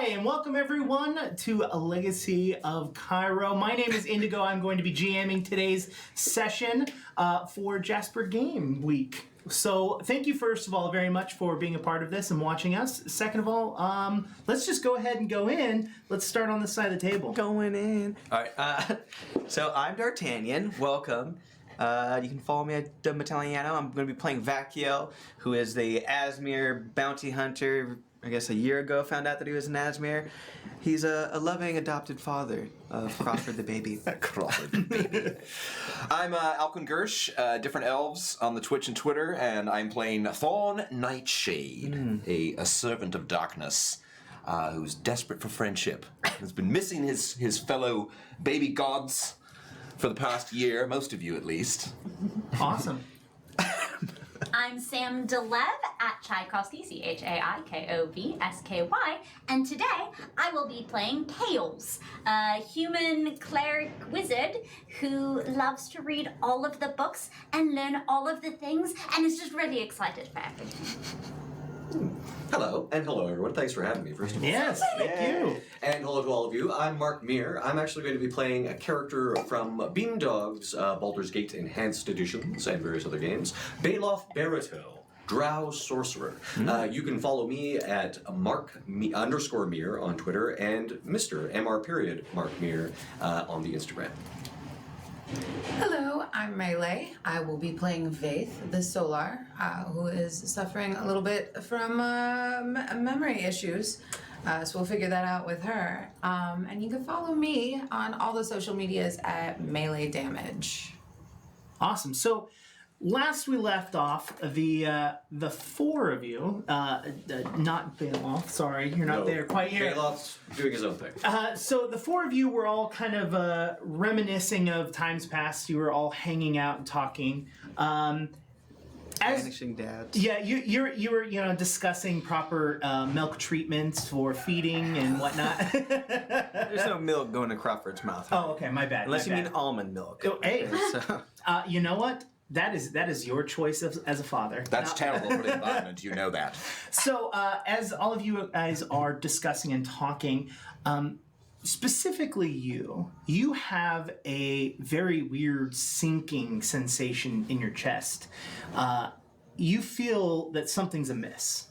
Hi, and welcome everyone to A Legacy of Kairos. My name is Indigo. I'm going to be GMing today's session for Jasper Game Week. So thank you, first of all, very much for being a part of this and watching us. Second of all, let's just go ahead and go in. Let's start on this side of the table. Going in. All right. So I'm D'Artagnan. Welcome. You can follow me at D'Mataliano. I'm going to be playing Vakiel, who is the Asmir bounty hunter. I guess a year ago found out that he was an Asmir. He's a loving adopted father of Crawford the baby. Crawford the baby. I'm Alquin Gersh, different elves on the Twitch and Twitter, and I'm playing Thorn Nightshade, a servant of darkness. Who's desperate for friendship. Has been missing his fellow baby gods for the past year, most of you at least. Awesome. I'm Sam Delev at Tchaikovsky, Chaikowsky, and today I will be playing Tails, a human cleric wizard who loves to read all of the books and learn all of the things and is just really excited for everything. Hello, and hello everyone. Thanks for having me, first of all. Yes, thank you. And hello to all of you. I'm Mark Meir. I'm actually going to be playing a character from Beamdog's Baldur's Gate Enhanced Editions and various other games, Bailiff Barito, Drow Sorcerer. You can follow me at _Meir on Twitter and Mr. MR Mark Meir on the Instagram. Hello, I'm Melee. I will be playing Vaith, the Solar, who is suffering a little bit from memory issues. So we'll figure that out with her. And you can follow me on all the social medias at Melee Damage. Awesome. So last we left off, the four of you, not Bailiff, sorry, you're not there quite yet. Bailiff's doing his own thing. So the four of you were all kind of reminiscing of times past. You were all hanging out and talking. Vanishing dads. Yeah, you were discussing proper milk treatments for feeding and whatnot. There's no milk going to Crawford's mouth. Oh, okay, my bad. Unless you mean almond milk. Oh, hey, So- you know what? That is your choice as a father. That's terrible for the environment, you know that. So, as all of you guys are discussing and talking, specifically you have a very weird sinking sensation in your chest. You feel that something's amiss.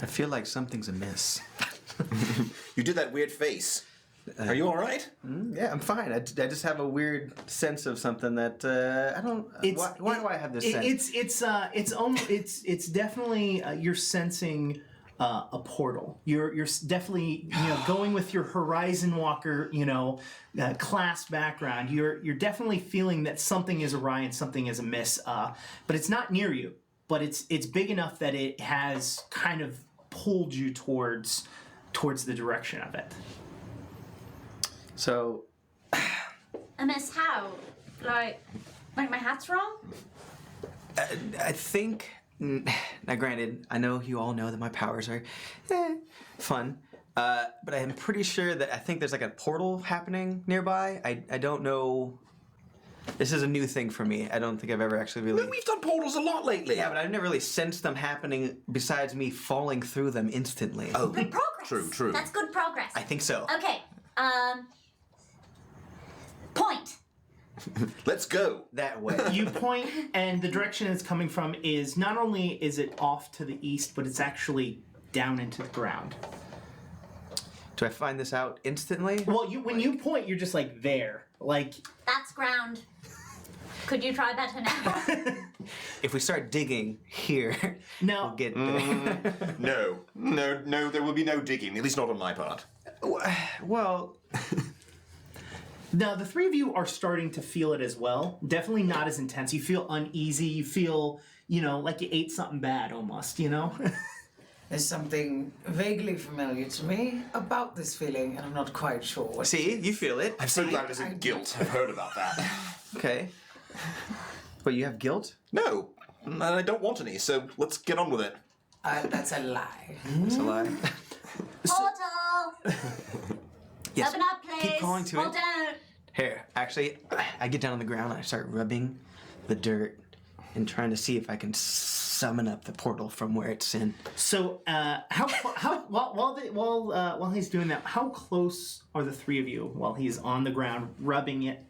I feel like something's amiss. You did that weird face. Are you all right? Yeah, I'm fine. I just have a weird sense of something that I don't. Why do I have this sense? It's definitely you're sensing a portal. You're definitely going with your Horizon Walker class background. You're definitely feeling that something is awry and something is amiss. But it's not near you. But it's big enough that it has kind of pulled you towards the direction of it. So, Amiss how? Like my hat's wrong? I think. Now, granted, I know you all know that my powers are fun, but I'm pretty sure that I think there's like a portal happening nearby. I don't know. This is a new thing for me. I don't think I've ever actually really. We've done portals a lot lately. Yeah, but I've never really sensed them happening besides me falling through them instantly. Oh, Good progress. True. That's good progress. I think so. Okay. Point. Let's go. That way. You point, and the direction it's coming from is not only is it off to the east, but it's actually down into the ground. Do I find this out instantly? Well, when you point, you're just like there, like. That's ground. Could you try better now? If we start digging here, No. we'll get there. No, there will be no digging, at least not on my part. Well, Now, the three of you are starting to feel it as well. Definitely not as intense. You feel uneasy. You feel, like you ate something bad almost, There's something vaguely familiar to me about this feeling, and I'm not quite sure what. see, you feel it. I'm so glad it isn't guilt. I've heard about that. Okay. But you have guilt? No, and I don't want any, so let's get on with it. That's a lie. That's a lie. Portal! Yes. Open up, please. Keep calling to Hold it. down. Here, actually, I get down on the ground and I start rubbing the dirt and trying to see if I can summon up the portal from where it's in. So, while he's doing that, how close are the three of you while he's on the ground rubbing it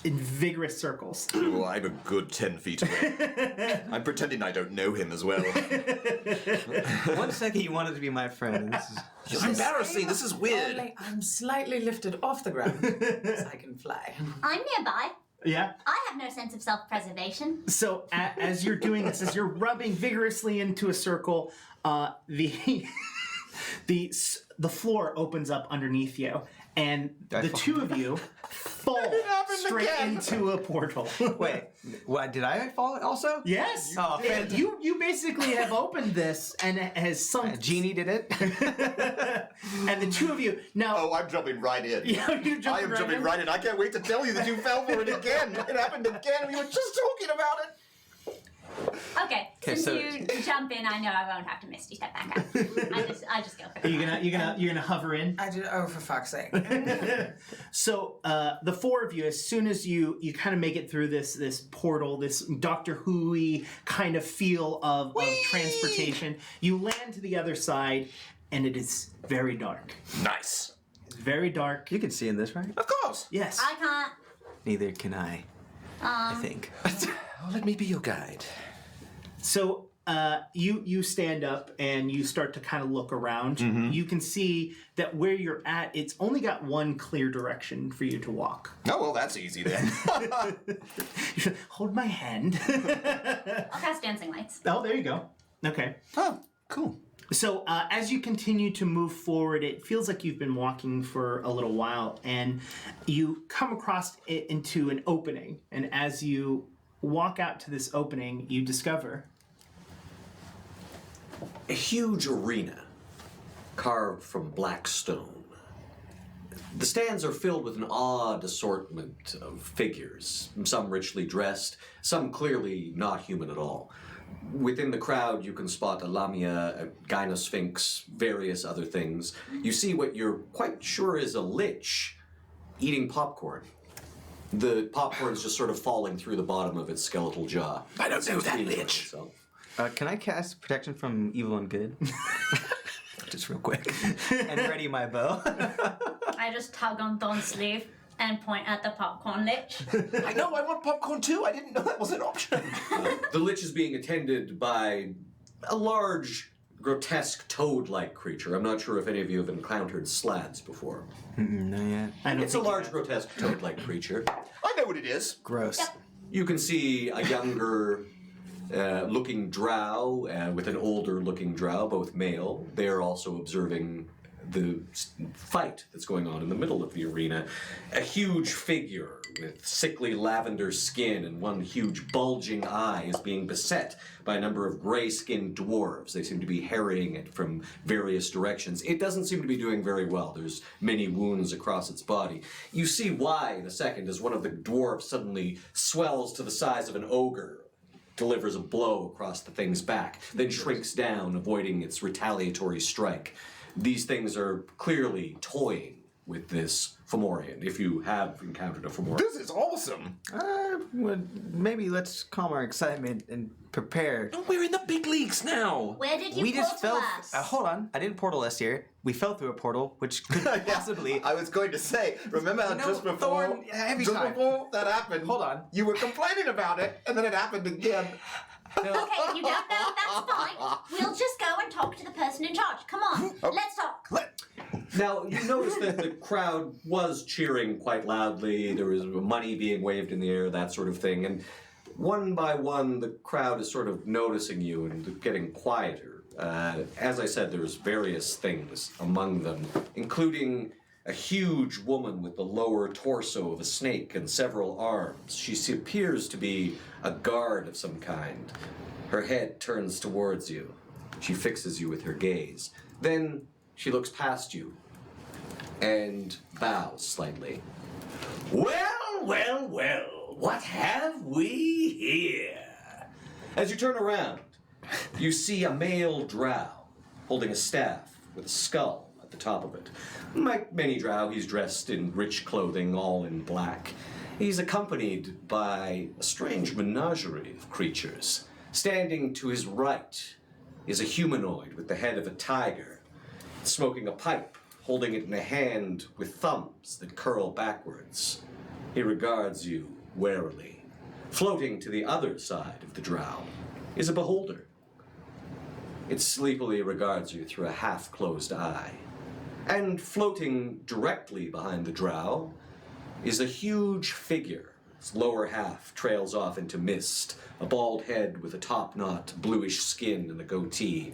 in vigorous circles? Oh, I'm a good 10 feet away. I'm pretending I don't know him as well. 1 second you wanted to be my friend. And this is It's embarrassing. This is weird. Only I'm slightly lifted off the ground, so I can fly. I'm nearby. Yeah. I have no sense of self-preservation. So as you're doing this, as you're rubbing vigorously into a circle, the the floor opens up underneath you, and the two of you fall straight into a portal. Wait, what? Did I fall also? Yes. Oh, fantastic. You basically have opened this, and it has sunk. Genie did it. And the two of you now. Oh, I'm jumping right in. Yeah, you're I am jumping right in. I can't wait to tell you that you fell for it again. It happened again. We were just talking about it. Okay, since so- you jump in, I know I won't have to misty step back out. I just go for Are it. you're gonna hover in? I did. Oh, for fuck's sake! So the four of you, as soon as you kind of make it through this portal, this Doctor Who-y kind of feel of transportation, you land to the other side, and it is very dark. Nice. It's very dark. You can see in this, right? Of course. Yes. I can't. Neither can I think. Oh, let me be your guide. So you stand up and you start to kind of look around. You can see that where you're at, it's only got one clear direction for you to walk. Oh, well, that's easy then. Hold my hand. I'll cast dancing lights. Oh, there you go. Okay. Oh, cool. So as you continue to move forward, it feels like you've been walking for a little while, and you come across it into an opening. And as you walk out to this opening, you discover A huge arena carved from black stone. The stands are filled with an odd assortment of figures, some richly dressed, some clearly not human at all. Within the crowd, you can spot a lamia, a gynosphinx, various other things. You see what you're quite sure is a lich eating popcorn. The popcorn's just sort of falling through the bottom of its skeletal jaw. I don't know that Eating it lich. itself. Can I cast protection from evil and good? Just real quick. And ready my bow. I just tug on Thorn's sleeve and point at the popcorn lich. I know, I want popcorn too. I didn't know that was an option. The lich is being attended by a large, grotesque toad-like creature. I'm not sure if any of you have encountered slads before. Not yet. I don't It's a think you large, have. grotesque toad-like creature. I know what it is. Gross. Yep. You can see a younger looking drow with an older looking drow, both male. They are also observing the fight that's going on in the middle of the arena. A huge figure with sickly lavender skin and one huge bulging eye is being beset by a number of gray-skinned dwarves. They seem to be harrying it from various directions. It doesn't seem to be doing very well. There's many wounds across its body. You see why in a second as one of the dwarves suddenly swells to the size of an ogre, delivers a blow across the thing's back, then shrinks down, avoiding its retaliatory strike. These things are clearly toying with this Fomorian, if you have encountered a Fomorian. This is awesome. Well, maybe let's calm our excitement and prepare. Oh, we're in the big leagues now. Where did you We just portal fell. us? Hold on, I didn't portal us here. We fell through a portal, which could possibly. I was going to say, remember how No, just before, Thorn, every just time. before that happened, Hold on. you were complaining about it, and then it happened again. Okay, if you don't know, that's fine. We'll just go and talk to the person in charge. Come on, let's talk. Now, you notice that the crowd was cheering quite loudly. There was money being waved in the air, that sort of thing. And one by one, the crowd is sort of noticing you and getting quieter. As I said, there's various things among them, including a huge woman with the lower torso of a snake and several arms. She appears to be a guard of some kind. Her head turns towards you. She fixes you with her gaze. Then she looks past you and bows slightly. Well, well, well, what have we here? As you turn around, you see a male drow holding a staff with a skull at the top of it. Like many drow, he's dressed in rich clothing, all in black. He's accompanied by a strange menagerie of creatures. Standing to his right is a humanoid with the head of a tiger, smoking a pipe, holding it in a hand with thumbs that curl backwards. He regards you warily. Floating to the other side of the drow is a beholder. It sleepily regards you through a half-closed eye. And floating directly behind the drow is a huge figure. Its lower half trails off into mist, a bald head with a top-knot, bluish skin and a goatee.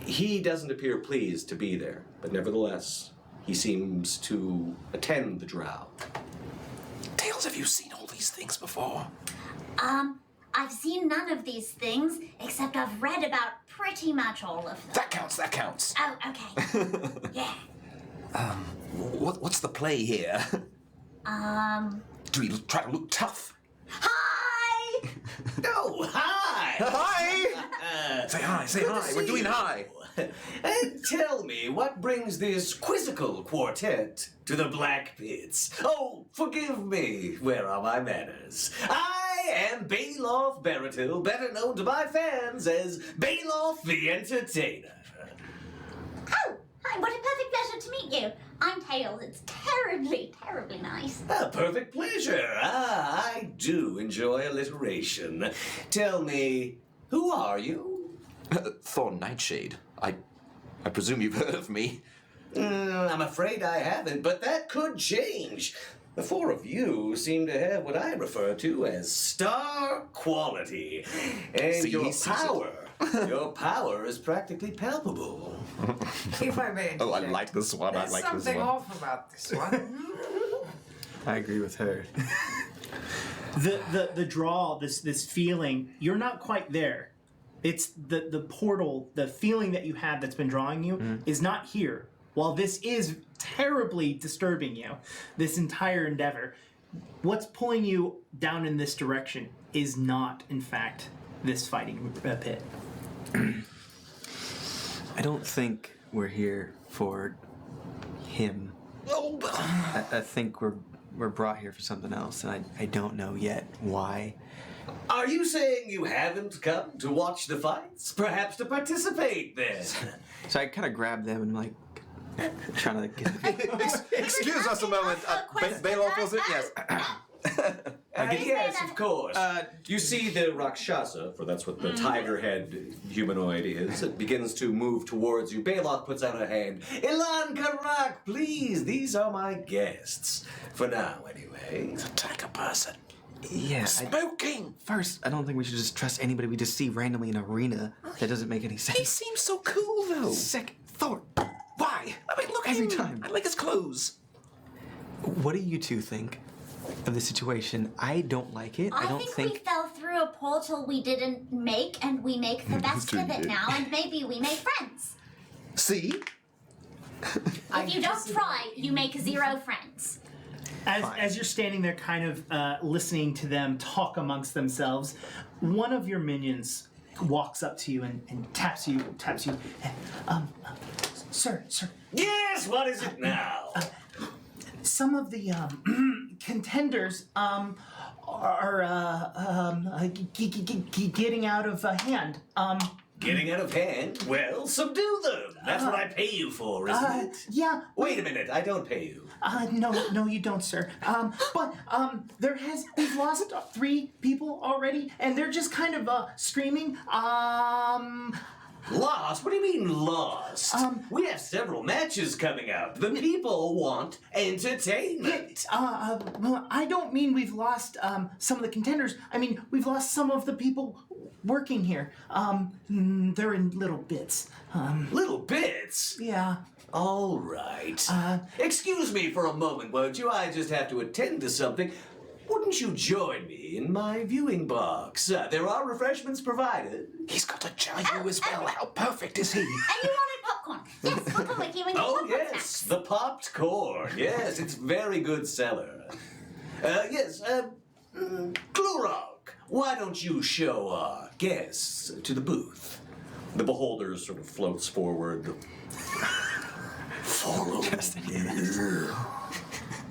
He doesn't appear pleased to be there, but nevertheless, he seems to attend the drow. Tails, have you seen all these things before? I've seen none of these things, except I've read about pretty much all of them. That counts. Oh, okay. Yeah. What's the play here? Do we try to look tough? Hi! Oh, hi! Hi! Say hi. We're doing hi. And tell me, what brings this quizzical quartet to the Black Pits? Oh, forgive me. Where are my manners? I am Bailiff Baratil, better known to my fans as Bailiff the Entertainer. Oh, hi, what a perfect pleasure to meet you. I'm Tails. It's terribly, terribly nice. A perfect pleasure. I do enjoy alliteration. Tell me, who are you? Thorn Nightshade. I presume you've heard of me. I'm afraid I haven't, but that could change. The four of you seem to have what I refer to as star quality. And See, your he sees it. your power is practically palpable. If I may Oh, I interject, like this one. I there's like this something one. off about this one. I agree with her. The draw, this feeling, you're not quite there. It's the portal, the feeling that you have that's been drawing you is not here. While this is terribly disturbing you, this entire endeavor, what's pulling you down in this direction is not, in fact, this fighting pit. I don't think we're here for him. Oh, I think we're brought here for something else, and I don't know yet why. Are you saying you haven't come to watch the fights? Perhaps to participate then? So I kind of grab them and like trying to get. excuse us a moment. Bailiff, was it? Yes. Yes, of course. You see the Rakshasa, for that's what the tiger head humanoid is. It begins to move towards you. Bailiff puts out a hand. Ilan Karak, please, these are my guests. For now, anyway. Attack a person. Yeah. Smoking. First, I don't think we should just trust anybody we just see randomly in an arena. That doesn't make any He sense. seems so cool, though. Second, Thor. Why? I mean, look Every at him. time. I like his clothes. What do you two think of the situation? I don't like it. I I don't think we fell through a portal we didn't make, and we make the best with it now, and maybe we make friends. See? If you don't try, you make 0 friends. As you're standing there kind of listening to them talk amongst themselves, one of your minions walks up to you and taps you. Sir, Yes, what is it now? some of the contenders are getting out of hand. Getting out of hand? Well, subdue them. That's what I pay you for, isn't it? Yeah. Wait a minute, I don't pay you. No, you don't, sir. But we've lost 3 people already, and they're just kind of screaming. Lost? What do you mean lost? We have several matches coming up. The people want entertainment. Well, I don't mean we've lost some of the contenders. I mean we've lost some of the people working here. They're in little bits. Little bits? Yeah. All right. Excuse me for a moment, won't you? I just have to attend to something. Wouldn't you join me in my viewing box? There are refreshments provided. He's got a Jayu as well. How perfect is he? And you wanted popcorn. Yes, we'll come with you and get Oh, popcorn yes, snacks. the popped corn. Yes, it's very good seller. Glurok, why don't you show our guests to the booth? The beholder sort of floats forward. Follow me.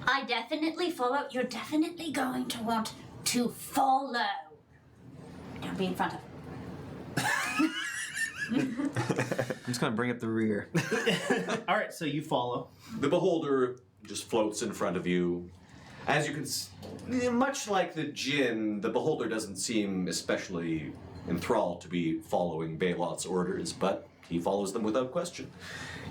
I definitely follow. You're definitely going to want to follow. Don't be in front of. I'm just gonna bring up the rear. All right, so you follow. The beholder just floats in front of you. As you can, much like the djinn, the beholder doesn't seem especially enthralled to be following Bailot's orders, but he follows them without question.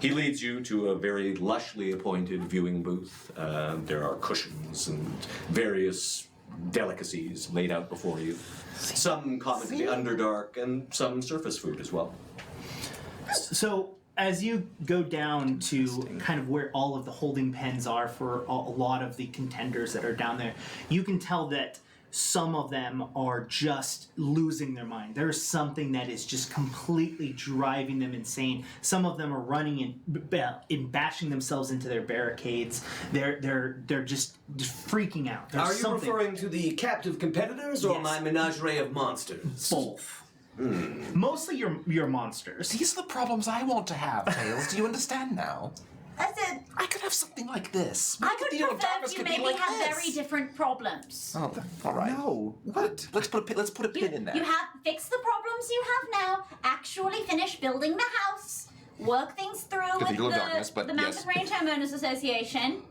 He leads you to a very lushly appointed viewing booth. There are cushions and various delicacies laid out before you. Some common to the Underdark and some surface food as well. So as you go down to kind of where all of the holding pens are for a lot of the contenders that are down there, you can tell that some of them are just losing their mind. There's something that is just completely driving them insane. Some of them are running and bashing themselves into their barricades. They're just freaking out. There's Are you something- referring to the captive competitors or Yes. my menagerie of monsters? both? Mostly your monsters. These are the problems I want to have, Tails. Do you understand now? That's it. I could have something like this. I Maybe would the Deal of prefer Darkness if you could be maybe like have this. very different problems. Oh, all right. No. What? Let's put a pin in there. You have fix the problems you have now. Actually finish building the house. Work things through with Cathedral of Darkness, but the yes. Mountain Range Homeowners Association.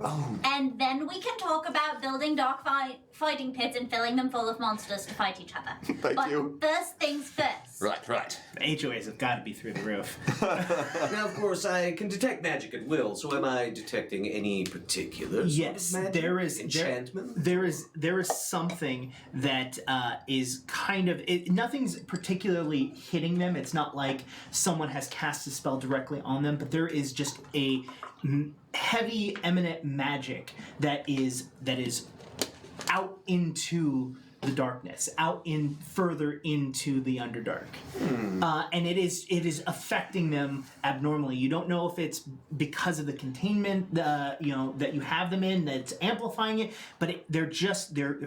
Oh. And then we can talk about building dark fighting pits and filling them full of monsters to fight each other. Thank but you. First things first. Right. The HOAs have got to be through the roof. Now, of course, I can detect magic at will, so am I detecting any particular sort Yes, of magic? there is enchantment? There is something that is kind of nothing's particularly hitting them. It's not like someone has cast a spell directly on them, but there is just a heavy, eminent magic that is out into the darkness, out in further into the Underdark, and it is affecting them abnormally. You don't know if it's because of the containment, that you have them in, that's amplifying it, but they're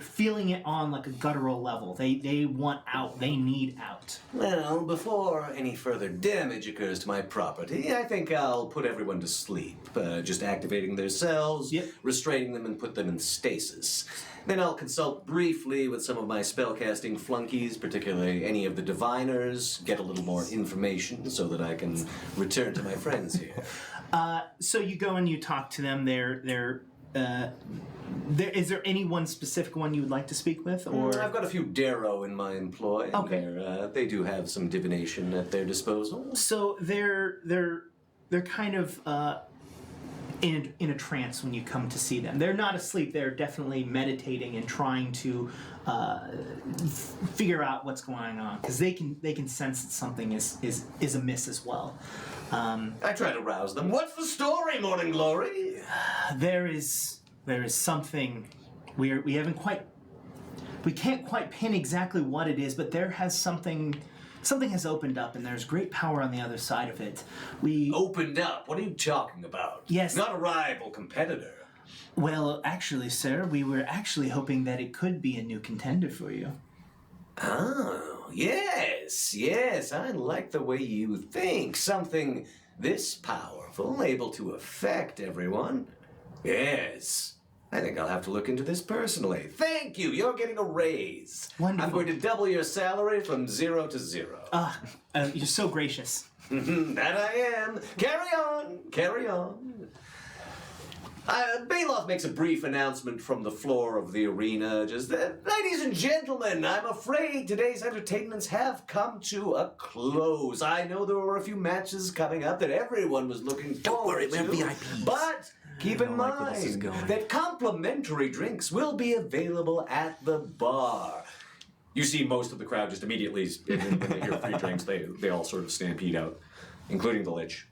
feeling it on like a guttural level. They want out. They need out. Well, before any further damage occurs to my property, I think I'll put everyone to sleep. Just activating their cells, Yep. restraining them, and put them in stasis. Then I'll consult briefly with some of my spellcasting flunkies, particularly any of the diviners, get a little more information so that I can return to my friends here. So you go and you talk to them. Is there any one specific one you would like to speak with, or I've got a few Darrow in my employ. Okay. They do have some divination at their disposal. so they're kind of in a trance when you come to see them. They're not asleep. They're definitely meditating and trying to figure out what's going on, because they can sense that something is amiss as well. I try to rouse them. What's the story, Morning Glory? There is something we can't quite pin exactly what it is, but there has something has opened up, and there's great power on the other side of it. Opened up? What are you talking about? Yes. Not a rival competitor. Well, actually, sir, we were actually hoping that it could be a new contender for you. Oh, yes, I like the way you think. Something this powerful, able to affect everyone. Yes. I think I'll have to look into this personally. Thank you, you're getting a raise. Wonderful. I'm going to double your salary from 0 to 0. You're so gracious. That I am. Carry on. Bailiff makes a brief announcement from the floor of the arena. Just, ladies and gentlemen, I'm afraid today's entertainments have come to a close. I know there were a few matches coming up that everyone was looking forward to. Don't worry, we're VIPs. But keep in don't like where this is mind going. that complimentary drinks will be available at the bar. You see most of the crowd just immediately, when they hear free drinks, they all sort of stampede out, including the Lich.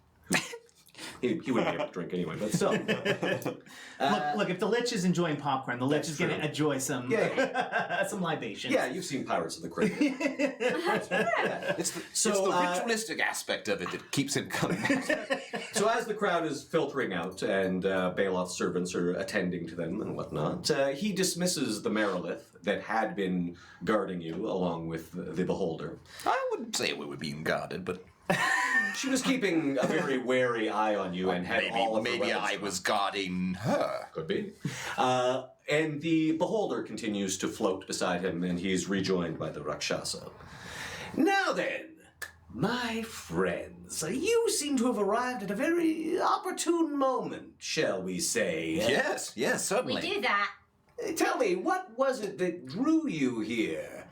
He wouldn't be able to drink anyway, but still. Look, if the Lich is enjoying popcorn, the Lich is going to enjoy some some libation. Yeah, you've seen Pirates of the Caribbean. It's the ritualistic aspect of it that keeps him coming back. So as the crowd is filtering out and Bailiff's servants are attending to them and whatnot, he dismisses the Merilith that had been guarding you along with the Beholder. I wouldn't say we were being guarded, but She was keeping a very wary eye on you and had all of her maybe weapons I was guarding her. Could be. And the Beholder continues to float beside him, and he's rejoined by the Rakshasa. Now then, My friends, you seem to have arrived at a very opportune moment, shall we say. Yes, yes, We certainly. do that. Tell me, what was it that drew you here?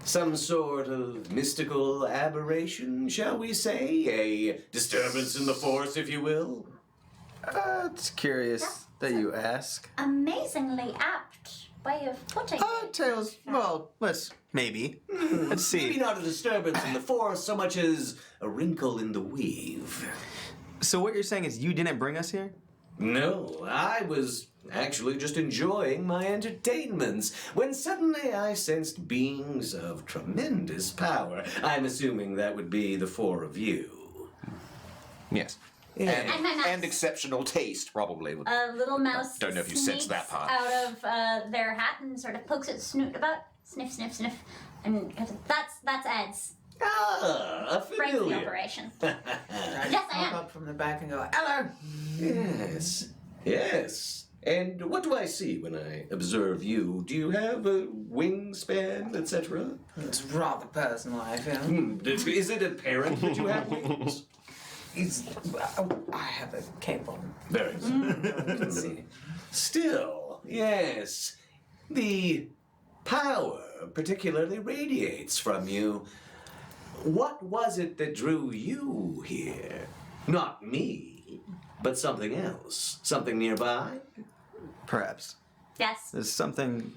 Some sort of mystical aberration, shall we say? A disturbance in the force, if you will? It's curious that you ask. Amazingly apt way of putting it. Tails, well, maybe. Let's see. Maybe not a disturbance in the force so much as a wrinkle in the weave. So what you're saying is you didn't bring us here? No, I was actually just enjoying my entertainments when suddenly I sensed beings of tremendous power. I'm assuming that would be the four of you. Yes. Yeah. And my mouse. And exceptional taste, probably. A little mouse Don't know if you sensed that sneaks part. out of their hat and sort of pokes its snoot about. Sniff, sniff, sniff. And that's Ed's. Ah, a Brains the familiar. operation. I Yes, just I pop am. up from the back and go, hello. Yes, yes. And what do I see when I observe you? Do you have a wingspan, etc.? It's rather personal, I feel. Is it apparent that you have wings? I have a cape on. Very Let's see. Still, yes. The power particularly radiates from you. What was it that drew you here? Not me, but something else. Something nearby? Perhaps. Yes. There's something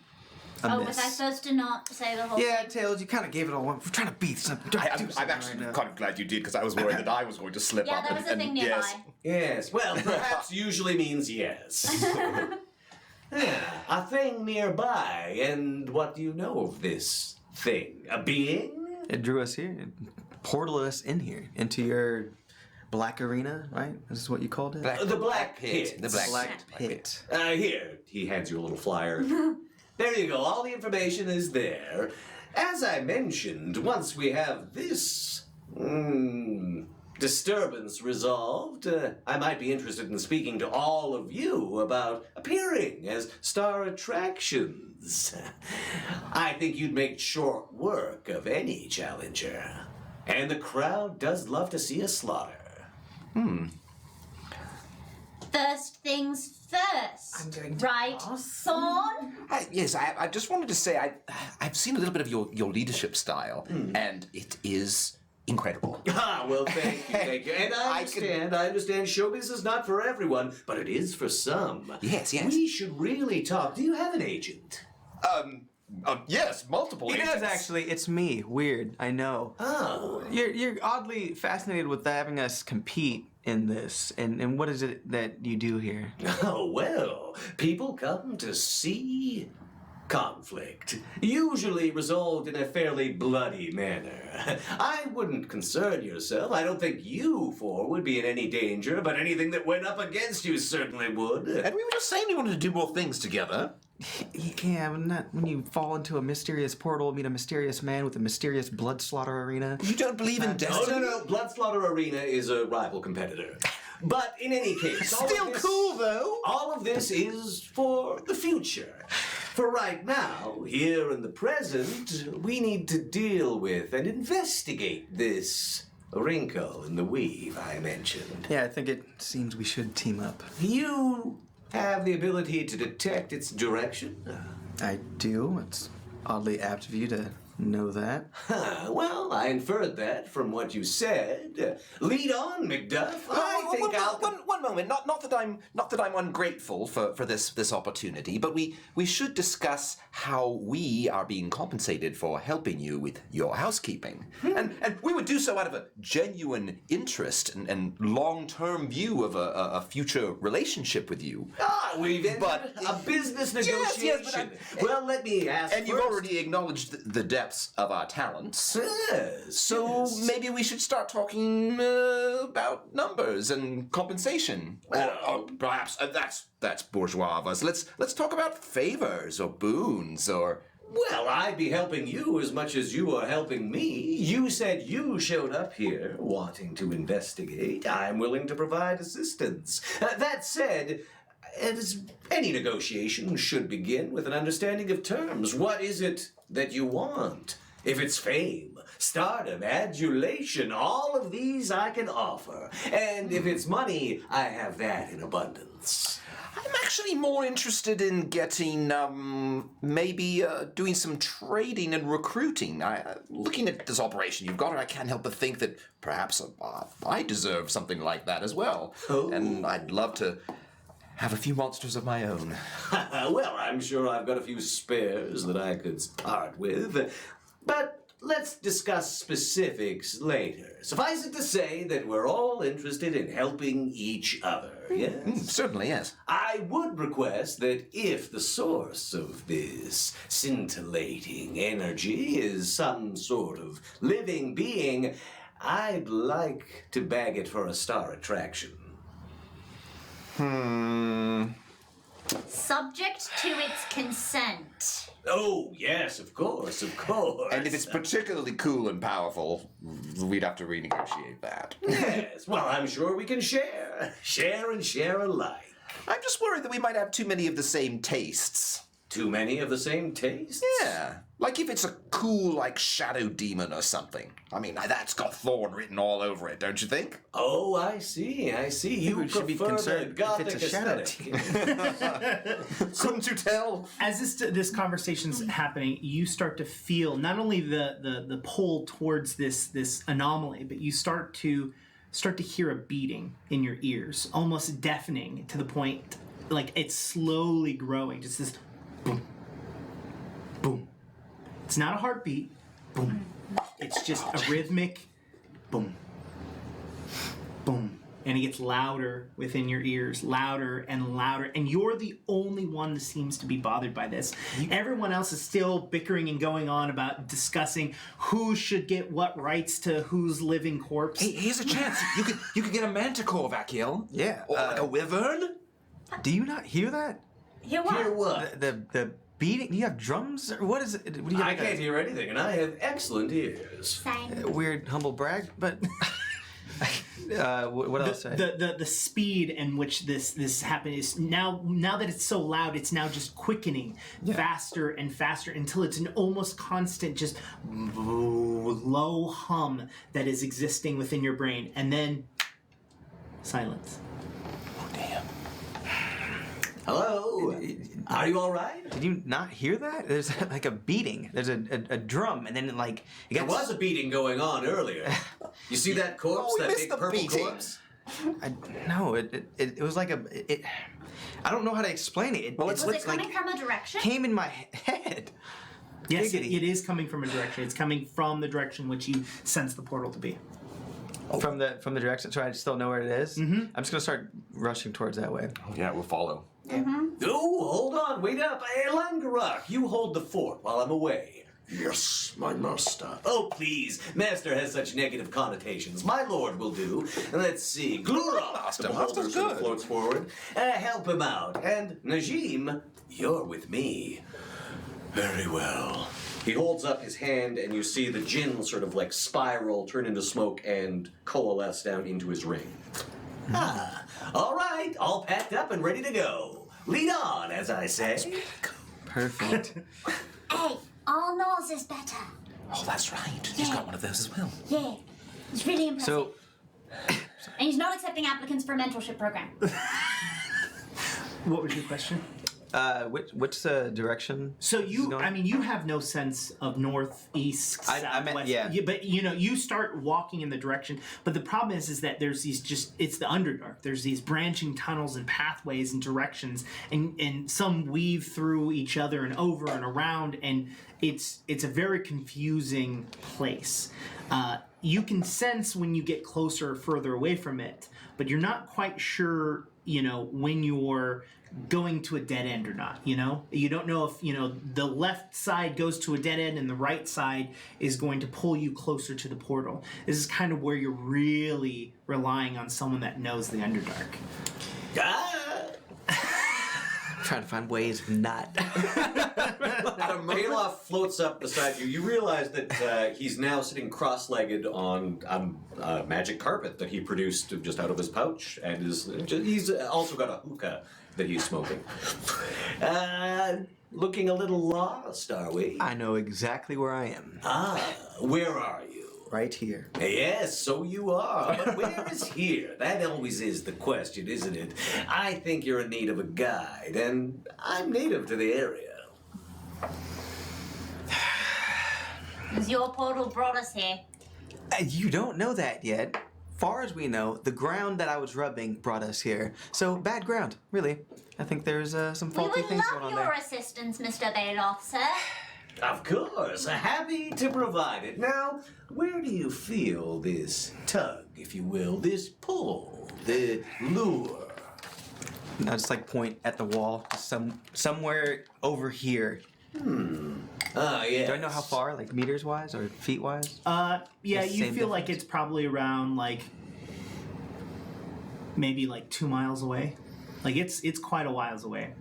Oh, amiss. was I supposed to not say the whole Yeah, thing? Tails, you kind of gave it all one. We're trying to beat something. I'm actually kind of glad you did because I was worried that I was going to slip Yeah, up. there was a thing nearby. yes. Yes. Well, perhaps usually means yes. A thing nearby, and what do you know of this thing? A being? It drew us here. It portaled us in here into your black arena, right? This is what you called it? The Black Pit. The Black Black Pit. Here, he hands you a little flyer. There you go, all the information is there. As I mentioned, once we have this disturbance resolved, I might be interested in speaking to all of you about appearing as star attractions. I think you'd make short work of any challenger. And the crowd does love to see a slaughter. First things first. I'm going to Right, pass. Thorn? Yes, I just wanted to say I've seen a little bit of your leadership style, and it is incredible. Ah, well, thank you. And I understand showbiz is not for everyone, but it is for some. Yes, yes. We should really talk. Do you have an agent? Yes, multiple. He does agents. actually. It's me. Weird. I know. Oh. You're oddly fascinated with having us compete in this, and what is it that you do here? Oh, well, people come to see conflict, usually resolved in a fairly bloody manner. I wouldn't concern yourself. I don't think you four would be in any danger, but anything that went up against you certainly would. And we were just saying we wanted to do more things together. Yeah, but not when you fall into a mysterious portal, meet a mysterious man with a mysterious blood slaughter arena. You don't believe in Oh, destiny? no. Blood Slaughter Arena is a rival competitor. But in any case, Still cool, though. All of this is for the future. For right now, here in the present, we need to deal with and investigate this wrinkle in the weave I mentioned. Yeah, I think it seems we should team up. You have the ability to detect its direction? I do. It's oddly apt of you to know that. Well, I inferred that from what you said. Lead on, Macduff. I think I'll... One moment. Not that I'm ungrateful for this opportunity, but we should discuss how we are being compensated for helping you with your housekeeping, and we would do so out of a genuine interest and long-term view of a future relationship with you. We've entered a business negotiation. Yes, well, let me ask And you've first. already acknowledged the depths of our talents. Yes, So yes. maybe we should start talking about numbers and compensation. Or perhaps that's bourgeois of us. Let's talk about favors or boons or. Well, I'd be helping you as much as you are helping me. You said you showed up here wanting to investigate. I'm willing to provide assistance. That said, as any negotiation should begin with an understanding of terms. What is it that you want? If it's fame, stardom, adulation, all of these I can offer. And if it's money, I have that in abundance. I'm actually more interested in getting, maybe doing some trading and recruiting. Looking at this operation you've got, I can't help but think that perhaps I deserve something like that as well. Oh. And I'd love to have a few monsters of my own. Well, I'm sure I've got a few spares that I could start with. But let's discuss specifics later. Suffice it to say that we're all interested in helping each other, yes? Certainly, yes. I would request that if the source of this scintillating energy is some sort of living being, I'd like to bag it for a star attraction. Subject to its consent. Oh, yes, of course, of course. And if it's particularly cool and powerful, we'd have to renegotiate that. Yes, well, I'm sure we can share. Share and share alike. I'm just worried that we might have too many of the same tastes. Too many of the same tastes? Yeah. Like if it's a cool, like, shadow demon or something. I mean, that's got Thorn written all over it, don't you think? Oh, I see. You we should be prefer the concerned if gothic it's a shadow aesthetic. Couldn't you tell? As this conversation's happening, you start to feel not only the pull towards this anomaly, but you start to hear a beating in your ears, almost deafening to the point like it's slowly growing. Just this boom, boom. It's not a heartbeat. Boom. It's just a rhythmic boom, boom. And it gets louder within your ears, louder and louder. And you're the only one that seems to be bothered by this. Everyone else is still bickering and going on about discussing who should get what rights to whose living corpse. Hey, here's a chance. You could get a manticore, Vakiel. Yeah. Or like a wyvern. Do you not hear that? Hear what? Hear what? The beating? Do you have drums? Or what is it? What do you have, I like can't hear anything, and I have excellent ears. Same. a weird humble brag? But what else? The speed in which this happened is now that it's so loud, it's now just quickening faster and faster until it's an almost constant just low hum that is existing within your brain, and then silence. Oh, damn. Hello? Are you all right? Did you not hear that? There's like a beating. There's a drum, and then it There gets. was a beating going on earlier. You see that corpse? we that missed big the purple beating. corpse? No, it was like I don't know how to explain it. Was it coming from a direction? Came in my head. Yes, Giggity. it is coming from a direction. It's coming from the direction which you sense the portal to be. From the direction, so I still know where it is. Mm-hmm. I'm just gonna start rushing towards that way. Yeah, we'll follow. Oh, hold on, wait up. Hey, Langarak, you hold the fort while I'm away. Yes, my master. Oh, please. Master has such negative connotations. My lord will do. Let's see. Glurok, Master, the beholder Master's sort of good. floats forward. Help him out. And Najim, you're with me. Very well. He holds up his hand, and you see the djinn sort of like spiral, turn into smoke, and coalesce down into his ring. Ah, all right. All packed up and ready to go. Lead on, as I say. Perfect. Hey, all nose is better. Oh, that's right. He's got one of those as well. Yeah, it's really impressive. So And he's not accepting applicants for a mentorship program. What was your question? which direction? So this is going? you have no sense of north, east, I south, meant- west. yeah. But you start walking in the direction. But the problem is that there's it's the Underdark. There's these branching tunnels and pathways and directions, and some weave through each other and over and around, and it's a very confusing place. You can sense when you get closer or further away from it, but you're not quite sure, when you're going to a dead end or not. You don't know if the left side goes to a dead end and the right side is going to pull you closer to the portal. This is kind of where you're really relying on someone that knows the Underdark. Ah! trying to find ways of not. Bailiff floats up beside you. You realize that he's now sitting cross-legged on a magic carpet that he produced just out of his pouch, and he's also got a hookah that he's smoking. Looking a little lost, are we? I know exactly where I am. Where are you? Right here. Yes, so you are. But where is here? That always is the question, isn't it? I think you're in need of a guide, and I'm native to the area. Because your portal brought us here. You don't know that yet. Far as we know, the ground that I was rubbing brought us here. So, bad ground, really. I think there's some We faulty would things love going on your there. assistance, Mr. Bailiff, sir. Of course, happy to provide it. Now, where do you feel this tug, if you will, this pull, the lure? I just like point at the wall, somewhere over here. Yes. Do I know how far, like meters wise or feet wise? Yeah, The you same feel like difference? it's probably around like maybe like 2 miles away. Like it's quite a whiles away.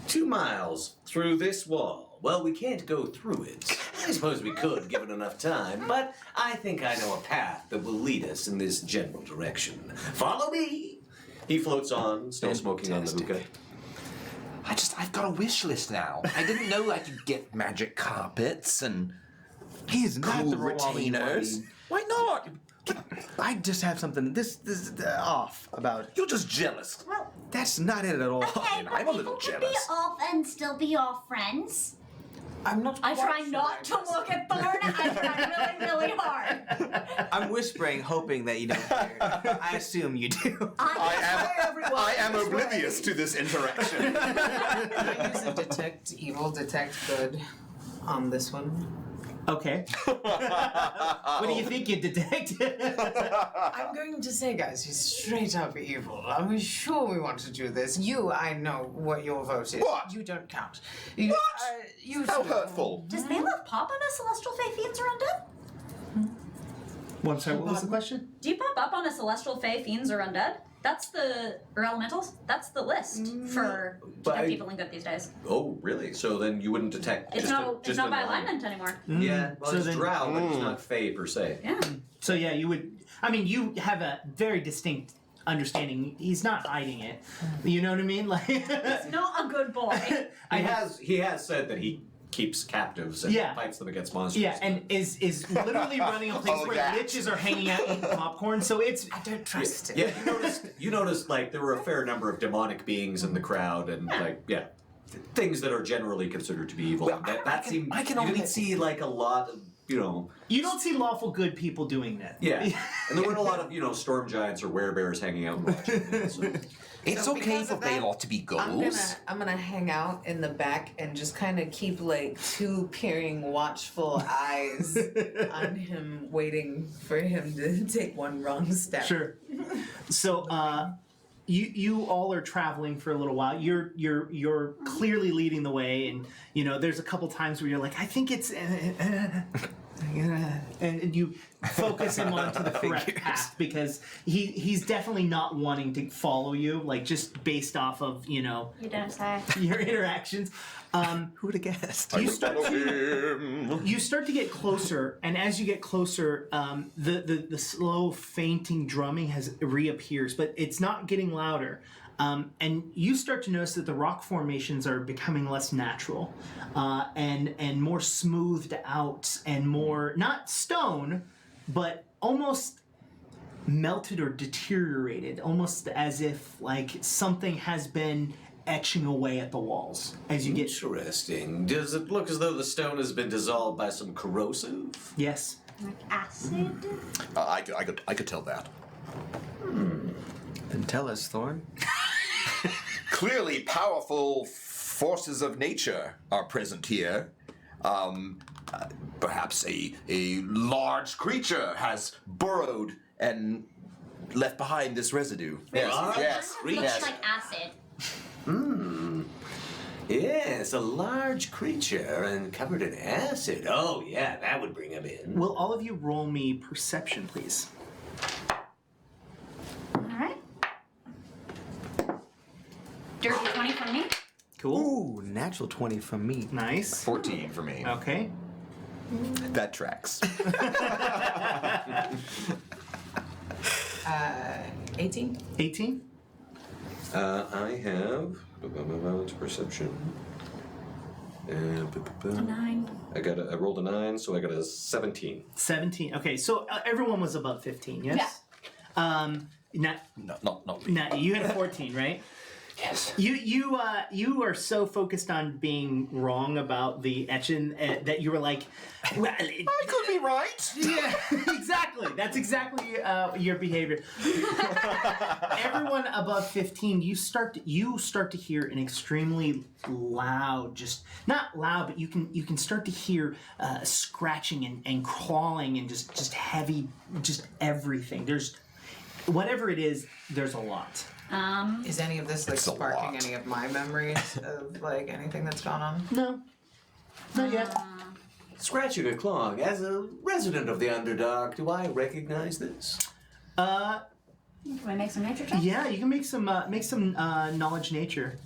2 miles through this wall. Well, we can't go through it. I suppose we could, given enough time, but I think I know a path that will lead us in this general direction. Follow me! He floats on, still smoking on the hookah. I've got a wish list now. I didn't know I could get magic carpets and He is not cool the role model you retainers. want. Why not? I just have something this off about. You're just jealous. Well, That's not it at all. okay, but I'm a little people can be jealous. off and still be our friends. I'm not. I quite try sure not to look at Thorn. I try really, really hard. I'm whispering, hoping that you don't hear. I assume you do. I am oblivious to this interaction. Can I use a detect evil, detect good on this one? Okay. What do you think you detected? I'm going to say, guys, he's straight up evil. Are we sure we want to do this? I know what your vote is. What? You don't count. You, What? You How two. hurtful. Does Bailiff pop on a celestial fae fiends are undead? Well, I'm sorry, what was the question? Do you pop up on a celestial fae fiends or undead? That's or elementals. That's the list for but dead I- people and good these days. Oh, really? So then you wouldn't detect It's not just by a line. alignment anymore. Yeah, well, So it's then- drow, but it's not fey per se. Yeah. So yeah, you would. I mean, you have a very distinct understanding. He's not hiding it. You know what I mean? Like, He's not a good boy. He has said that he keeps captives and Yeah. fights them against monsters. yeah, and is literally running a place Oh, where that. liches are hanging out eating popcorn. So it's I don't trust it. Yeah, you noticed like there were a fair number of demonic beings in the crowd, and things that are generally considered to be evil. Well, that seemed. I can you only- didn't see like a lot of you don't see lawful good people doing that. Yeah, and there weren't a lot of storm giants or werebears hanging out and watching. So. It's So okay because for of that, Baylor to be I'm goals. gonna hang out in the back and just kind of keep like two peering, watchful eyes on him, waiting for him to take one wrong step. Sure. So you all are traveling for a little while. You're clearly leading the way, and there's a couple times where you're like, I think it's and you focus him onto the correct path because he's definitely not wanting to follow you, like just based off of You don't say. your interactions. Who would have guessed? You start to get closer, and as you get closer, the slow fainting drumming reappears, but it's not getting louder. And you start to notice that the rock formations are becoming less natural, and more smoothed out, and more not stone, but almost melted or deteriorated, almost as if like something has been etching away at the walls as you get. Interesting. Does it look as though the stone has been dissolved by some corrosive? Yes. Like acid? I could tell that. Then tell us, Thorn. Clearly, powerful forces of nature are present here. Perhaps a large creature has burrowed and left behind this residue. Yes, Large yes, Looks yes. like acid. Yes, a large creature and covered in acid. Oh, yeah, that would bring him in. Will all of you roll me perception, please? All right. Dirty 20 from me. Cool. Ooh, natural 20 from me. Nice. 14 for me. Okay. That tracks. 18. 18. I have perception. 9. I rolled a 9, so I got a 17. 17. Okay, so everyone was above 15, yes? Yeah. Not, No. you had 14, right? Yes. You are so focused on being wrong about the etching that you were like, well, I could be right. yeah, exactly. That's exactly your behavior. Everyone above 15, you start to hear an extremely loud, just not loud, but you can start to hear scratching and crawling and just heavy, just everything. There's whatever it is. There's a lot. Is any of this like It's a sparking lot. any of my memories of like anything that's gone on? No, not yet. Scratching a clog. As a resident of the Underdark, do I recognize this? Do I make some nature checks? Yeah, you can make some knowledge nature.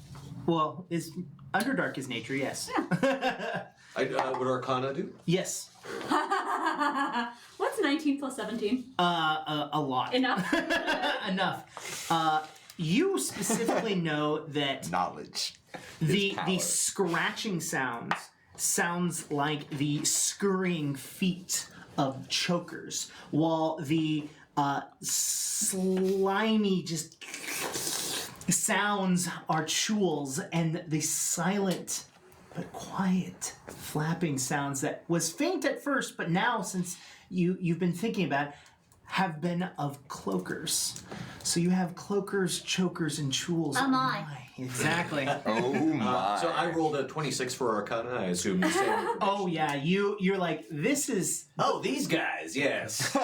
Well, Underdark is nature, yes. What Arcana do? Yes. What's 19 plus 17? A lot. Enough? Enough. You specifically know that Knowledge. the power. scratching sounds like the scurrying feet of chokers, while the slimy just sounds are chewels, and the silent but quiet flapping sounds that was faint at first, but now since you've been thinking about it, have been of cloakers. So you have cloakers, chokers, and chewels. Oh my. Exactly. Oh my. So I rolled a 26 for Arcana. I assume the same. Oh yeah, you're like, this is Oh, these guys, yes.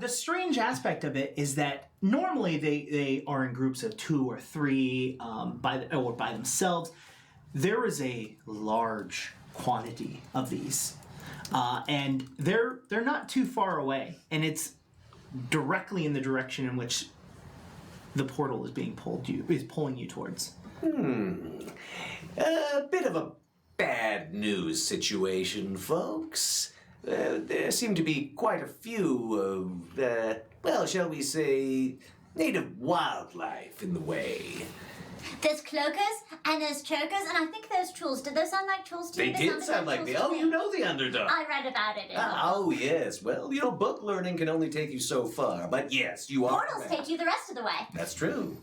the strange aspect of it is that normally they are in groups of 2 or 3 by themselves. There is a large quantity of these, and they're not too far away, and it's directly in the direction in which the portal is pulling you towards. A bit of a bad news situation, folks. There seem to be quite a few, well, shall we say, native wildlife in the way. There's cloakers and there's chokers, and I think those tools. Did those sound like tools to you? They did sound like tools the. to Oh, me. you know the Underdark. I read about it. In the Oh, yes. Well, book learning can only take you so far. But yes, you are portals correct. take you the rest of the way. That's true.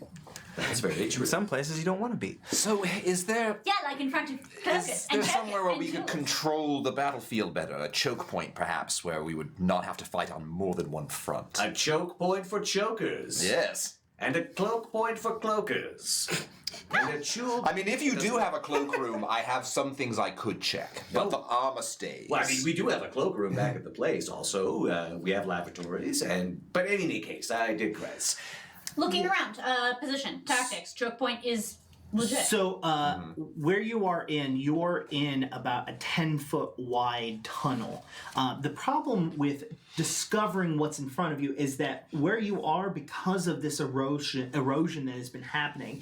That's very true. Some places you don't want to be. So is there Yeah, like in front of cloakers is and there chokers somewhere where and we could tools. control the battlefield better? A choke point, perhaps, where we would not have to fight on more than one front. A choke point for chokers. Yes. And a cloak point for cloakers. And a jewel. I mean, if you do have a cloakroom, I have some things I could check, but the armor stays. Well, I mean, we do have a cloakroom back at the place. Also, we have lavatories, but in any case, I digress. Looking around, position, tactics, choke point is legit. So where you're in about a 10-foot wide tunnel. The problem with discovering what's in front of you is that where you are, because of this erosion that has been happening,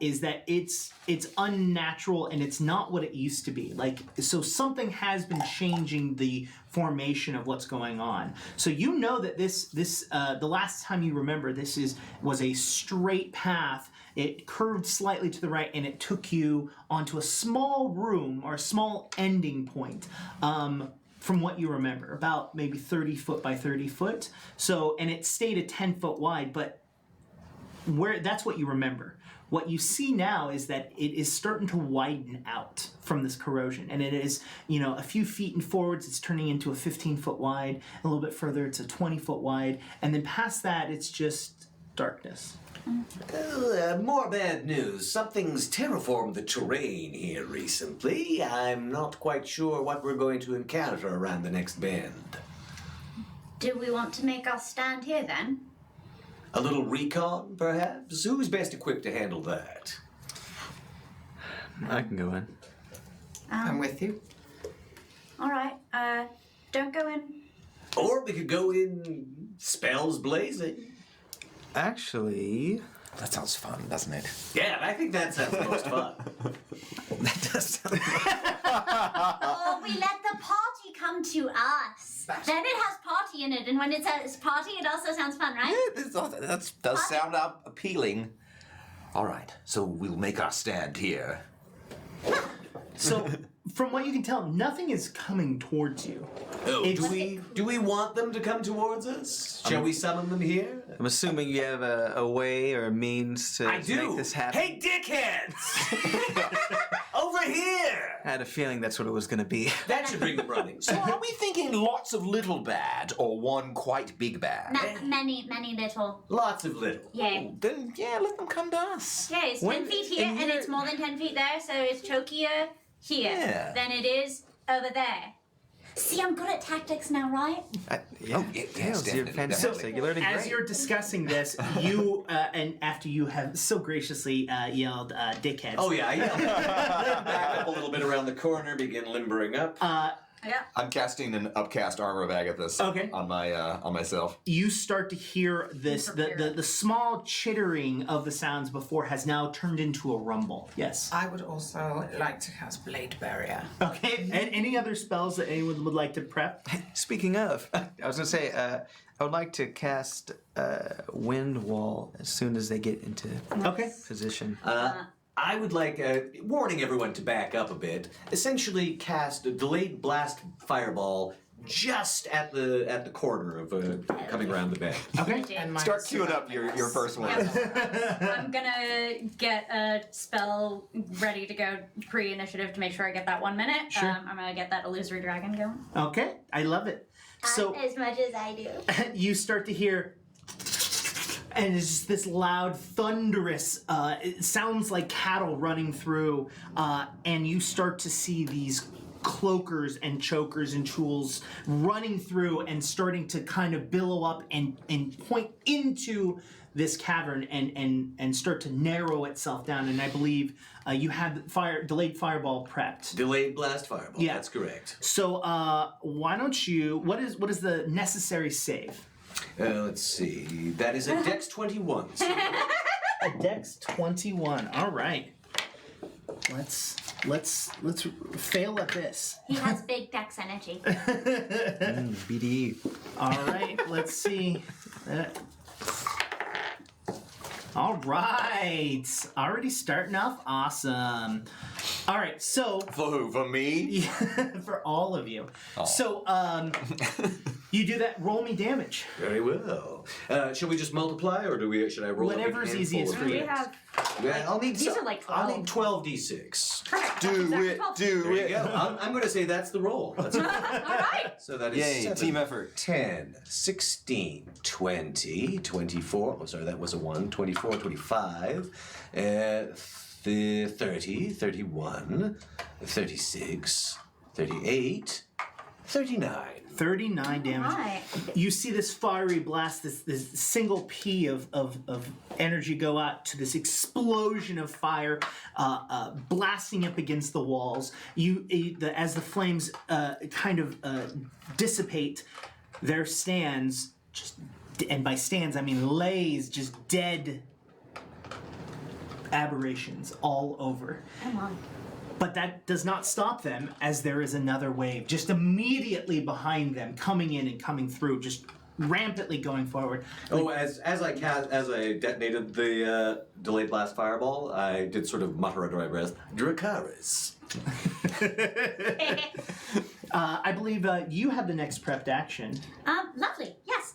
is that it's unnatural and it's not what it used to be. Like, so something has been changing the formation of what's going on. So you know that this the last time you remember, this was a straight path. It curved slightly to the right, and it took you onto a small room or a small ending point. From what you remember, about maybe 30 foot by 30 foot. So, and it stayed a 10-foot wide, but that's what you remember. What you see now is that it is starting to widen out from this corrosion, and it is, a few feet and forwards, it's turning into a 15-foot wide. A little bit further, it's a 20-foot wide, and then past that, it's just darkness. More bad news. Something's terraformed the terrain here recently. I'm not quite sure what we're going to encounter around the next bend. Do we want to make our stand here then? A little recon, perhaps? Who's best equipped to handle that? I can go in. I'm with you. All right. Don't go in. Or we could go in spells blazing. Actually, That sounds fun, doesn't it? Yeah, I think that sounds the most fun. That does sound. Oh, we let the party come to us. Then it has party in it, and when it says party, it also sounds fun, right? That does sound appealing. All right, so we'll make our stand here. So, from what you can tell, nothing is coming towards you. Oh, It's- do we want them to come towards us? Shall we summon them here? I'm assuming you have a way or a means to I do. make this happen. Hey, dickheads! Over here! I had a feeling that's what it was going to be. That should bring them running. So are we thinking lots of little bad or one quite big bad? Many little. Lots of little. Yeah. Then, yeah, let them come to us. Yeah, it's When- 10 feet here, in and your- it's more than 10 feet there, so it's chokier here Yeah. than it is over there. See, I'm good at tactics now, right? Yeah. Oh, yes, Tails, you're definitely, fantastic. definitely. You're learning As great. you're discussing this, you and after you have so graciously yelled "dickheads," Oh, yeah, I yelled. Back up a little bit around the corner, begin limbering up. Yeah. I'm casting an upcast armor of Agathis Okay. on my on myself. you start to hear this. The small chittering of the sounds before has now turned into a rumble. Yes. I would also like to cast Blade Barrier. Okay. And any other spells that anyone would like to prep? Speaking of, I was going to say, I would like to cast Wind Wall as soon as they get into Okay. position. I would like, warning everyone to back up a bit, essentially cast a delayed blast fireball just at the corner of coming around the bend. Okay. And mine Start is queuing up your first one. I'm gonna get a spell ready to go pre-initiative to make sure I get that 1 minute. Sure. I'm gonna get that illusory dragon going. Okay. I love it. So As much as I do. you start to hear, and it's just this loud, thunderous, it sounds like cattle running through, and you start to see these cloakers and chokers and tools running through and starting to kind of billow up and point into this cavern and start to narrow itself down. And I believe you had delayed fireball prepped. Delayed blast fireball, Yeah. that's correct. So why don't you? What is the necessary save? Let's see, that is a Dex 21. So A Dex 21. All right. Let's fail at this. He has big dex energy. BDE. All right. Let's see. All right. Already starting off awesome. All right. So For who? For me? for all of you. So you do that. Roll me damage. very well. Shall we just multiply, or should I roll? Whatever's a big easiest handful for of you. We have Yeah, I'll need. These are like I'll 12. need 12d6. perfect. Do Exactly it, 12. do There you it. go. I'm going to say that's the roll. That's All right. So that is Yay, 7, team effort. 10, 16, 20, 24. Oh, sorry, that was a 1. 24, 25, 30, 31, 36, 38, 39. 39 damage. Right. You see this fiery blast, this single pea of energy go out to this explosion of fire, blasting up against the walls. As the flames kind of dissipate, there stands, and by stands I mean lays, just dead aberrations all over. Come on. But that does not stop them, as there is another wave just immediately behind them, coming in and coming through, just rampantly going forward. Oh, as I detonated the delayed blast fireball, I did sort of mutter under my breath, Dracaris. I believe you have the next prepped action. Lovely. Yes.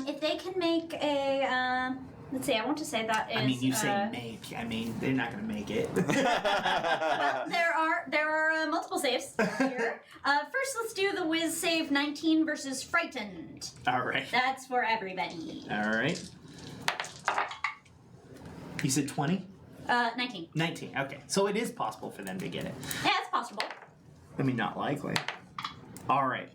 If they can make a let's see. I want to say that is. I mean, you say make. I mean, they're not going to make it. There are multiple saves here. First, let's do the whiz save 19 versus frightened. All right. That's for everybody. All right. You said 20? 19. 19. Okay. So it is possible for them to get it. Yeah, it's possible. I mean, not likely. All right.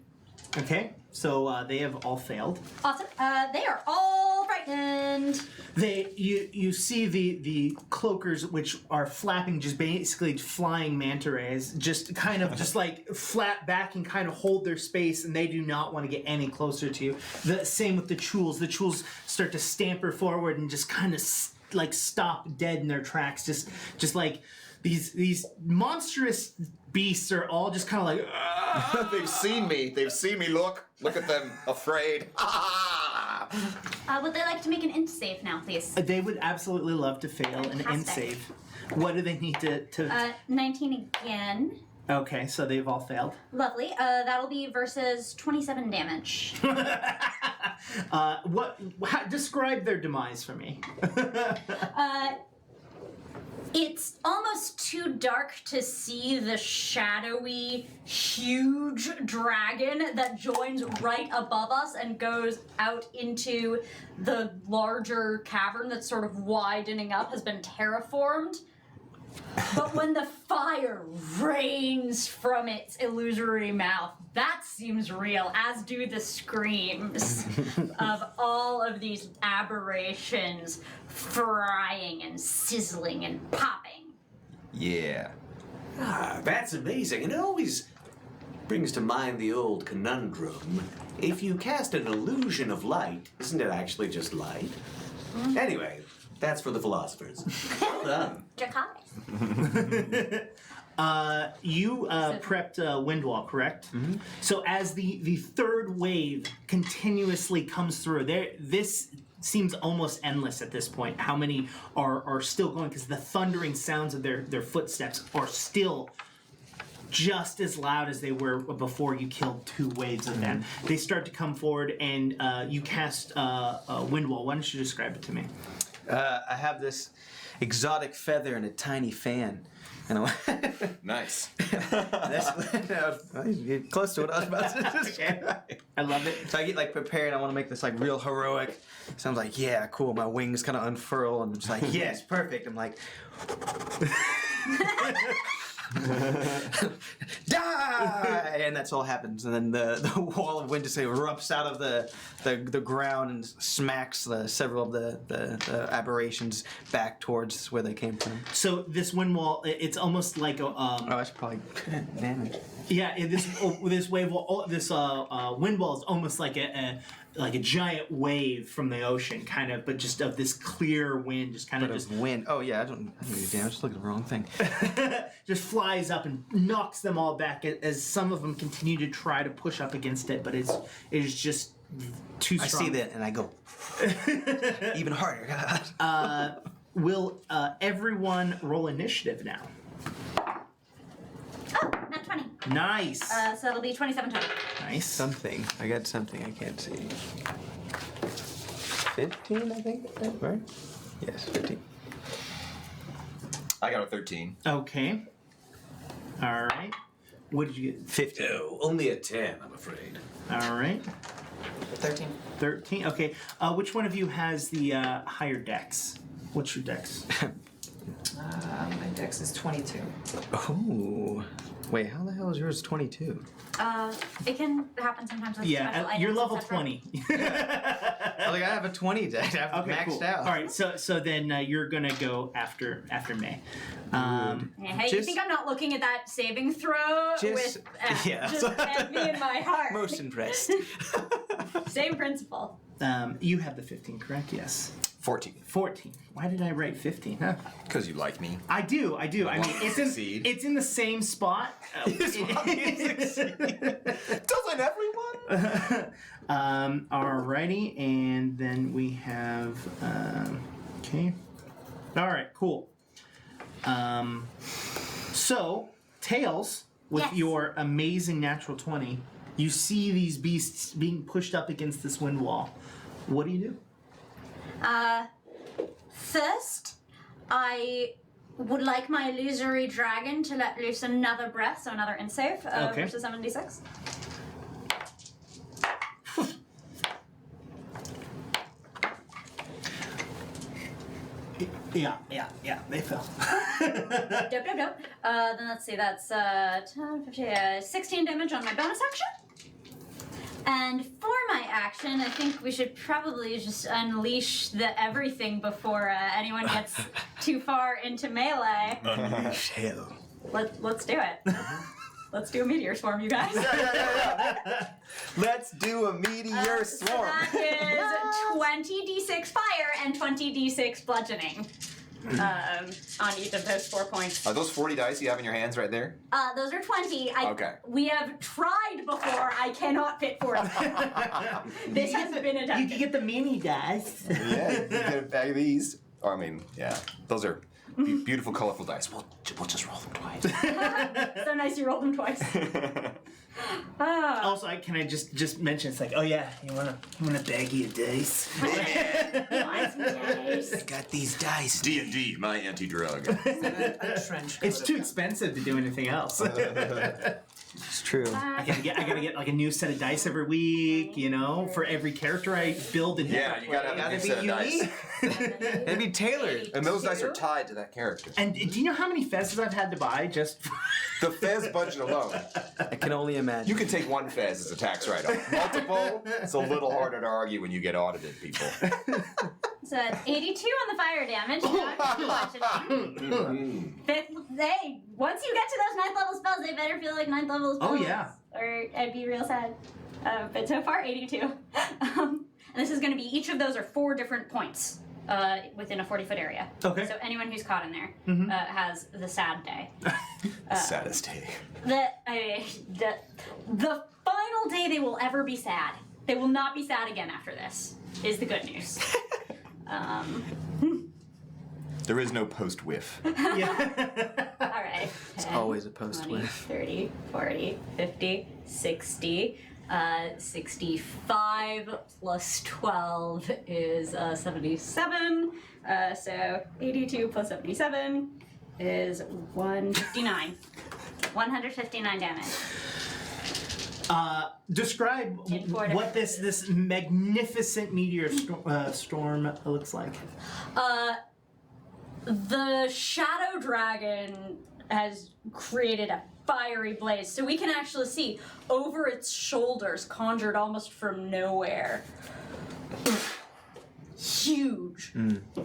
Okay. So they have all failed. Awesome. They are all frightened. You see the cloakers, which are flapping, just basically flying manta rays, just kind of just like flap back and kind of hold their space, and they do not want to get any closer to you. The same with the tools. The tools start to stamper forward and just kind of like stop dead in their tracks. Just like these monstrous beasts are all just kind of like. They've seen me. Look at them, afraid. Would they like to make an int save now, please? They would absolutely love to fail an int Fantastic. save. What do they need to 19 again. Okay, so they've all failed. Lovely. That'll be versus 27 damage. Describe their demise for me. It's almost too dark to see the shadowy, huge dragon that joins right above us and goes out into the larger cavern that's sort of widening up, has been terraformed. But when the fire rains from its illusory mouth, that seems real, as do the screams of all of these aberrations frying and sizzling and popping. Yeah. That's amazing, and it always brings to mind the old conundrum. If you cast an illusion of light, isn't it actually just light? Anyway, that's for the philosophers. Well done. Draconis. You prepped Windwall, correct? Mm-hmm. So as the third wave continuously comes through, this seems almost endless at this point. How many are still going? Because the thundering sounds of their footsteps are still just as loud as they were before you killed 2 waves of them. They start to come forward, and you cast Windwall. Why don't you describe it to me? I have this exotic feather and a tiny fan. And Nice. that's close to what I was about to say. I love it. So I get like prepared. I want to make this like real heroic. So I'm like, yeah, cool. My wings kind of unfurl, and I'm just like, yes, perfect. I'm like, die, and that's all happens. And then the wall of wind just erupts out of the ground and smacks several of the aberrations back towards where they came from. So this wind wall, it's almost like a I should probably damage. yeah. This wave wall, this wind wall is almost like a giant wave from the ocean, kind of, but just of this clear wind, just kind of just wind. Oh yeah, I don't do damage. Just look at the wrong thing. just flies up and knocks them all back as some of them continue to try to push up against it, but it is just too I strong. see that and I go even harder. Will everyone roll initiative now? Oh, not 20. Nice. So it'll be 27 total. Nice. Something. I got something I can't see. 15, I think. Right? Yes, 15. I got a 13. Okay. All right. What did you get? 15. No, only a 10, I'm afraid. All right. 13. 13. Okay. Which one of you has the higher dex? What's your dex? My dex is 22. Oh. Wait, how the hell is yours 22? It can happen sometimes with special Yeah, items, you're level etc. 20. I have a 20 deck. I have Okay, maxed cool. out. All right, so then you're gonna go after May. Yeah, hey, you Just- think I'm not looking at that saving throw Just- with yeah. just envy in my heart? Most impressed. Same principle. You have the 15, correct? Yes. 14. 14. Why did I write 15? Huh? Because you like me. I do. I mean, Succeed. it's in the same spot. Doesn't everyone? Alrighty, and then we have. Okay. All right. Cool. So Tails, with Yes. your amazing natural 20, you see these beasts being pushed up against this wind wall. What do you do? First, I would like my illusory dragon to let loose another breath, so another int save Okay. versus 76. Yeah. They fell. Dope. Then let's see, that's 10, 15, 16 damage on my bonus action. And for my action, I think we should probably just unleash the everything before anyone gets too far into melee. Unleash hell. Let's do it. Let's do a meteor swarm, you guys. Let's do a meteor So swarm. that is 20d6 fire and 20d6 bludgeoning on each of those 4 points. Are those 40 dice you have in your hands right there? Those are 20. Okay. We have tried before. I cannot fit 40. This has been You attempted. can get the mini dice. Yeah, you get a bag of these. Or, I mean, yeah. Those are beautiful, colorful dice. We'll just roll them twice. So nice you rolled them twice. Also, can I just mention, it's like, oh yeah, you want a baggie of dice? You want some dice? Got these dice. D&D, my anti-drug. A trench coat It's of too them. expensive to do anything else. It's true. I gotta get like a new set of dice every week, for every character I build and Yeah, you gotta have a Gotta new be set of dice. unique. It'd be tailored. And those dice are tied to that character. And do you know how many fezzes I've had to buy just for... The Fez budget alone. I can only imagine. You can take one Fez as a tax write-off. Multiple, it's a little harder to argue when you get audited, people. So it's 82 on the fire damage. Hey, once you get to those 9th level spells, they better feel like 9th level spells. Oh, yeah. Or I'd be real sad. But so far, 82. And this is going to be, each of those are 4 different points within a 40-foot area. Okay. So anyone who's caught in there has the sad day. Saddest day. The final day they will ever be sad. They will not be sad again after this, is the good news. There is no post-whiff. Yeah. All right. It's 10, always a 20, post-whiff. 30, 40, 50, 60. 65 plus 12 is 77. So 82 plus 77 is 159. 159 damage. Describe In 4 what different this magnificent meteor storm looks like. The Shadow Dragon has created a fiery blaze, so we can actually see over its shoulders, conjured almost from nowhere, huge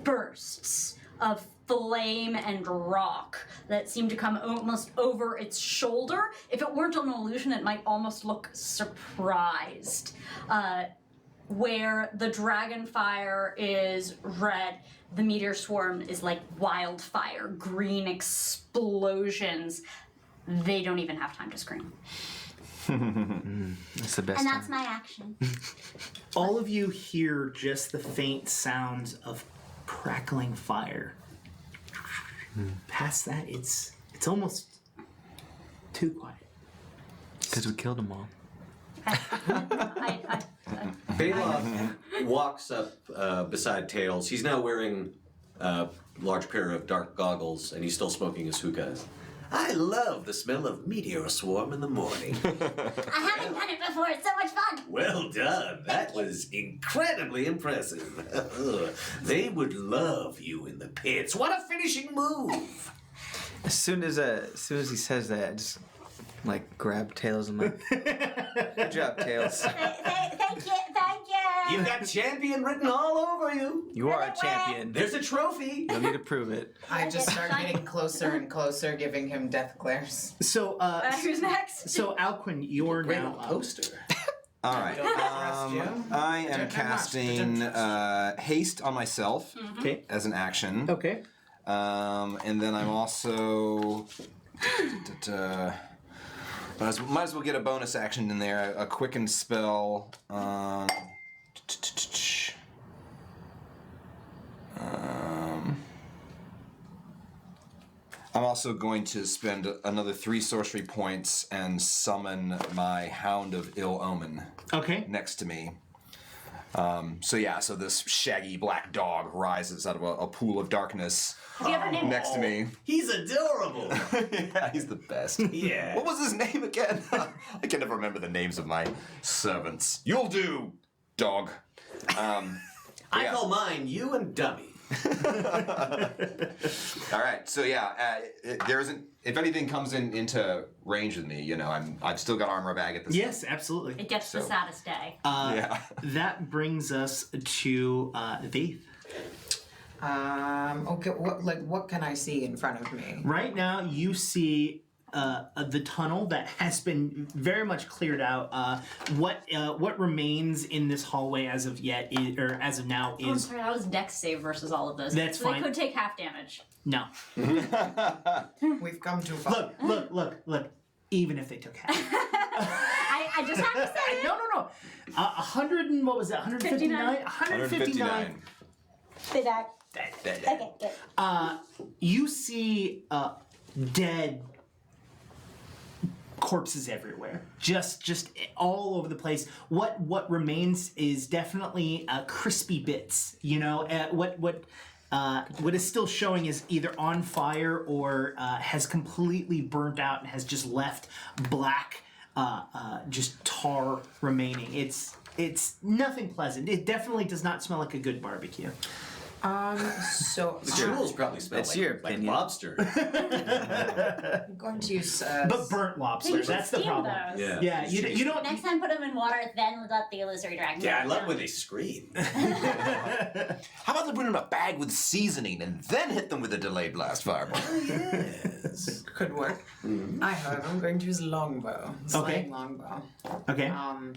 bursts of flame and rock that seem to come almost over its shoulder. If it weren't an illusion, it might almost look surprised. Where the dragon fire is red, the meteor swarm is like wildfire, green explosions. They don't even have time to scream. That's the best. And that's time. my action. All of you hear just the faint sounds of crackling fire. Past that, it's almost too quiet. Because we killed them all. Bailiff walks up beside Tails. He's now wearing a large pair of dark goggles, and he's still smoking his hookah. I love the smell of meteor swarm in the morning. I haven't done it before. It's so much fun. Well done. That was incredibly impressive. They would love you in the pits. What a finishing move! As soon as he says that, I just grab Tails and good job, Tails. Thank you. You've got champion written all over you. You are a champion. There's a trophy. You'll need to prove it. I just start getting closer and closer, giving him death glares. So, Who's next? so Alquin, you're Great now up. poster. All right. Don't trust you. I am Don't trust. casting haste on myself Okay. as an action. Okay. And then I'm also... might as well get a bonus action in there. A quicken spell. I'm also going to spend another 3 sorcery points and summon my Hound of Ill Omen Okay. next to me. So this shaggy black dog rises out of a pool of darkness Have you ever named next to me. He's adorable. Yeah, he's the best. Yeah. What was his name again? I can never remember the names of my servants. You'll do, dog. I call mine you and Dummy. All right, so there isn't. If anything comes into range with me, I've still got armor bag at this. Yes, absolutely. It gets the So- saddest day. Yeah. That brings us to Vaith. Okay, what can I see in front of me? Right now, you see the tunnel that has been very much cleared out. What remains in this hallway as of yet, or as of now, Oh, I'm is sorry, that was dex save versus all of this. That's so fine. They could take half damage. no. We've come too far. Look. Even if they took half, I just have to say it. no. 100 and what was that? 159. 159. Spit out. Okay, good. You see dead corpses everywhere, just all over the place. What remains is definitely crispy bits. You know, what is still showing is either on fire or has completely burnt out and has just left black, just tar remaining. It's nothing pleasant. It definitely does not smell like a good barbecue. So The jewels probably smell That's like, your like opinion. lobster. I'm going to use. But burnt lobster. should That's the steam problem. those. Yeah. Yeah, you don't. Next time, put them in water, then let the illusory dragon. Yeah, I go love down. when they scream. How about they put in a bag with seasoning and then hit them with a delayed blast fireball? Yes, could work. I, however, am going to use longbow. Slaying longbow. Okay. On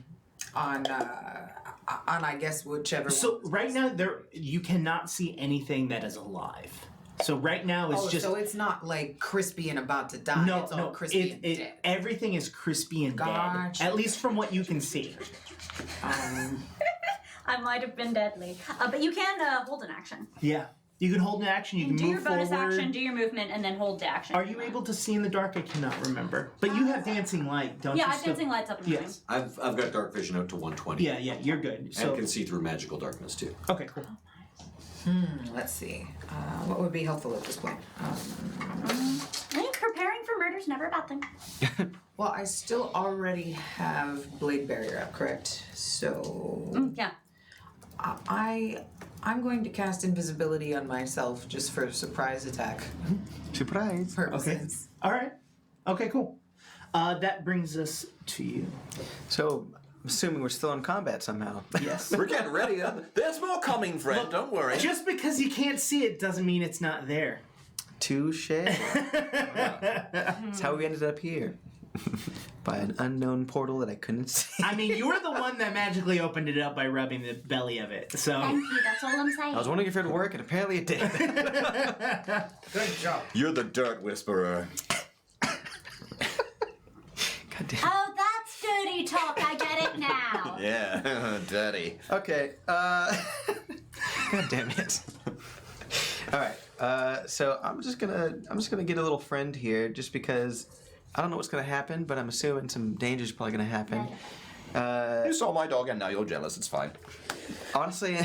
I guess whichever. So one. right now you cannot see anything that is alive. So right now it's just so it's not like crispy and about to die. no, it's all no. crispy and dead. Everything is crispy and Gotcha. dead. At least from what you can see. I might have been deadly. But you can hold an action. Yeah. You can hold an action. You can Do move your bonus forward. action, do your movement, and then hold the action. Are you able to see in the dark? I cannot remember. But you have dancing light, don't you? Yeah, I have still? dancing lights up and Yes. I've got dark vision out to 120. Yeah, you're good. And So can see through magical darkness too. okay, cool. Let's see. What would be helpful at this point? I think preparing for murder is never a bad thing. Well, I still already have blade barrier up, correct? So Yeah. I'm going to cast invisibility on myself just for surprise attack Surprise. purposes. All right. Okay, cool. That brings us to you. So, I'm assuming we're still in combat somehow. Yes. We're getting ready. There's more coming, friend. Look, Don't worry. Just because you can't see it doesn't mean it's not there. Touche. That's how we ended up here. By an unknown portal that I couldn't see. I mean, you were the one that magically opened it up by rubbing the belly of it. So Thank you, that's all I'm saying. I was wondering if it would work, and apparently it did. Good job. You're the dirt whisperer. God damn. Oh, that's dirty talk. I get it now. Yeah, daddy. Okay. God damn it. All right. So I'm just gonna get a little friend here, just because I don't know what's gonna happen, but I'm assuming some danger's probably gonna happen. You saw my dog and now you're jealous. It's fine. Honestly,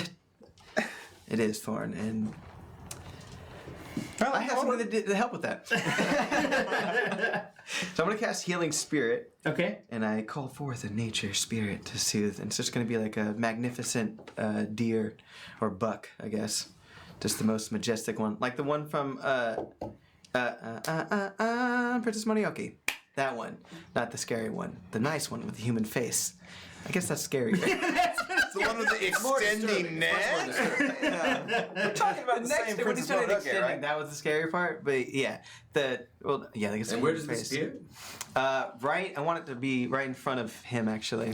it is Thorn, and I have something to help with that. So I'm gonna cast Healing Spirit. okay. And I call forth a nature spirit to soothe. And it's just going to be like a magnificent deer or buck, I guess. Just the most majestic one. Like the one from Princess Mononoke. That one. Not the scary one. The nice one with the human face. I guess that's scary. It's the one with the extending neck. We're talking about the Next, same when he Princess started Mononoke, extending, right? that was the scary part. But yeah, I guess. And where does this face. appear? Right, I want it to be right in front of him, actually.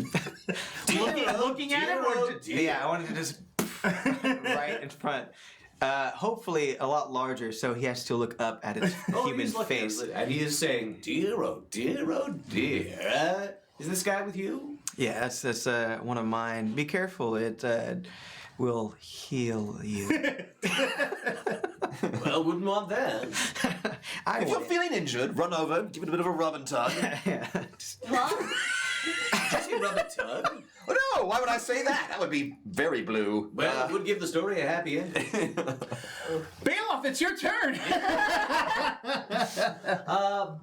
Looking at him, or Yeah, I wanted to just right in front. Hopefully a lot larger, so he has to look up at his human he's looking face. at it, and he is saying, "Dear, oh dear, oh dear." Is this guy with you? Yeah, that's one of mine. Be careful, it will heal you. Well, wouldn't want that. I If you're would. feeling injured, run over, give it a bit of a rub and tug. Yeah, just- What? Does he rub a tug? Oh no, why would I say that? That would be very blue. Well, it would give the story a happy ending. Bailiff, it's your turn.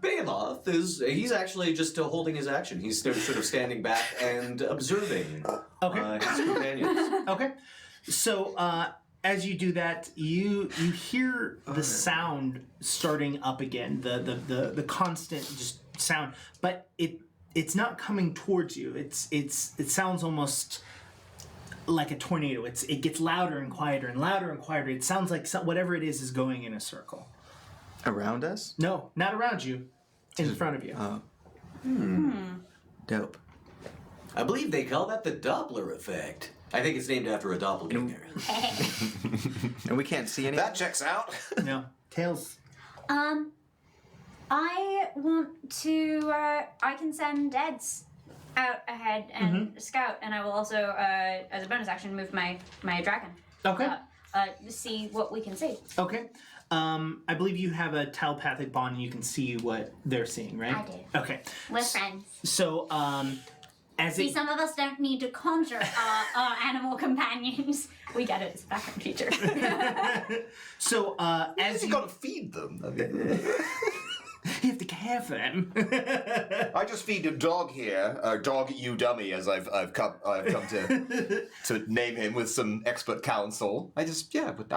Bailiff he's actually just holding his action. He's sort of standing back and observing Okay. his companions. Okay. So as you do that, you hear the sound starting up again, the constant just sound, but it's not coming towards you. It sounds almost like a tornado. It gets louder and quieter and louder and quieter. It sounds like whatever it is going in a circle. around us? No, not around you. in front of you. Dope. I believe they call that the Doppler effect. I think it's named after a doppelganger. And we can't see any. That checks out. No. Tails. I want to. I can send Eds out ahead and scout, and I will also, as a bonus action, move my dragon. Okay. See what we can see. Okay. I believe you have a telepathic bond and you can see what they're seeing, right? I do. Okay. We're friends. So, as See, it... some of us don't need to conjure our animal companions. We get it. It's a background feature. So, as You you... gotta feed them. You have to care for them. I just feed a dog here, dog you dummy, as I've come to name him with some expert counsel. I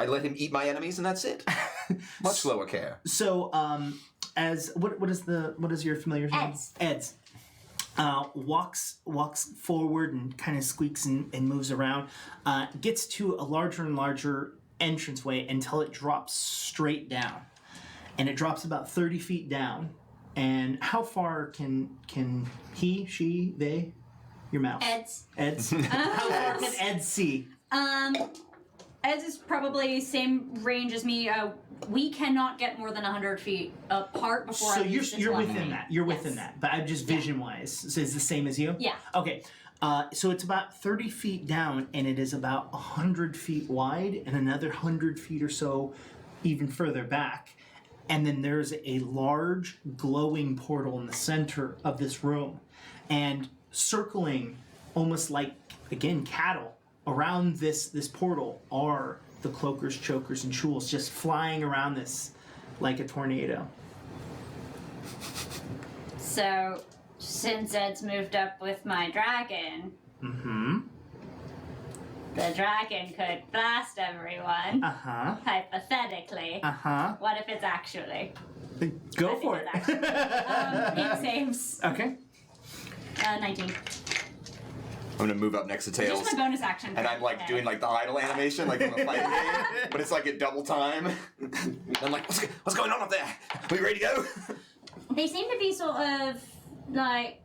let him eat my enemies and that's it. Much lower care. So, as what is your familiar name? Eds. Walks forward and kind of squeaks and moves around. Gets to a larger and larger entranceway until it drops straight down, and it drops about 30 feet down. And how far can he, she, they, your mouse? Eds. How far can Ed see? Eds is probably same range as me. We cannot get more than 100 feet apart before So I use this you're weapon. within that. You're Yes. within that. But I'm just vision wise. So it's the same as you? Yeah. Okay. So it's about 30 feet down, and it is about 100 feet wide, and another 100 feet or so even further back. And then there's a large glowing portal in the center of this room. And circling, almost like, again, cattle, around this portal are the cloakers, chokers, and chules just flying around this like a tornado. So, since Ed's moved up with my dragon, the dragon could blast everyone. Hypothetically. What if it's actually? Go for it. It saves Okay. 19. I'm gonna move up next to Tails. Just my bonus action. And I'm like doing like the idle animation, like from a fighting game, but it's like at double time. I'm like, what's going on up there? We ready to go? They seem to be sort of like,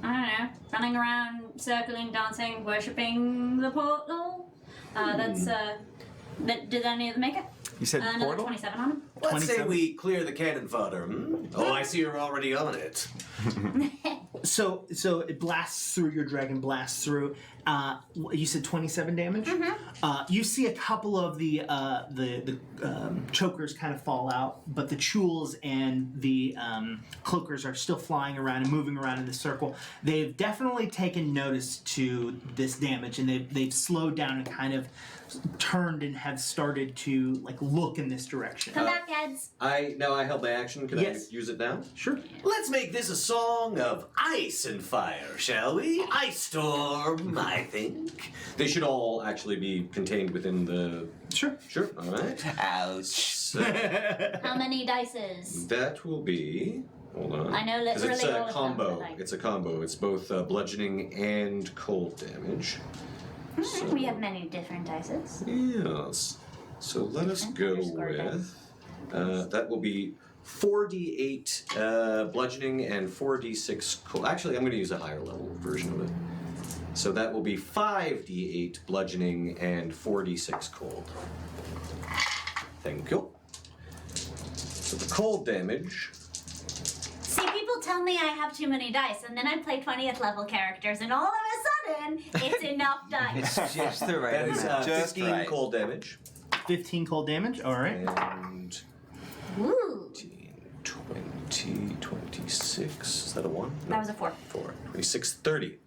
I don't know, running around, circling, dancing, worshipping the portal. Did any of them make it? You said Another portal? 27 on them. Let's say 27? we clear the cannon fodder. Oh, I see you're already on it. So it blasts through, your dragon blasts through. You said 27 damage? You see a couple of the chokers kind of fall out, but the chules and the cloakers are still flying around and moving around in the circle. They've definitely taken notice to this damage, and they've slowed down and kind of turned and have started to like look in this direction. Come back, Eds. I held my action. Can Yes. I use it now? Sure. Let's make this a song of ice and fire, shall we? Ice storm, I think. They should all actually be contained within the... Sure. Sure, all right. Ouch. So How many dices? that will be... Hold on. I know 'Cause literally it's all a of them, combo. but, like- It's a combo. It's both bludgeoning and cold damage. We have many different dices. Yes. So let us go Underscore with... that will be 4d8 bludgeoning and 4d6 cold. Actually, I'm going to use a higher level version of it. So that will be 5d8 bludgeoning and 4d6 cold. Thank you. So the cold damage... See, people tell me I have too many dice, and then I play 20th level characters, and all of a sudden, it's enough dice. It's just the right That is amount. Just 15 right. cold damage. 15 cold damage. All right. And Ooh. 20, 26. Is that a 1? That was a 4. 4. 26, 30.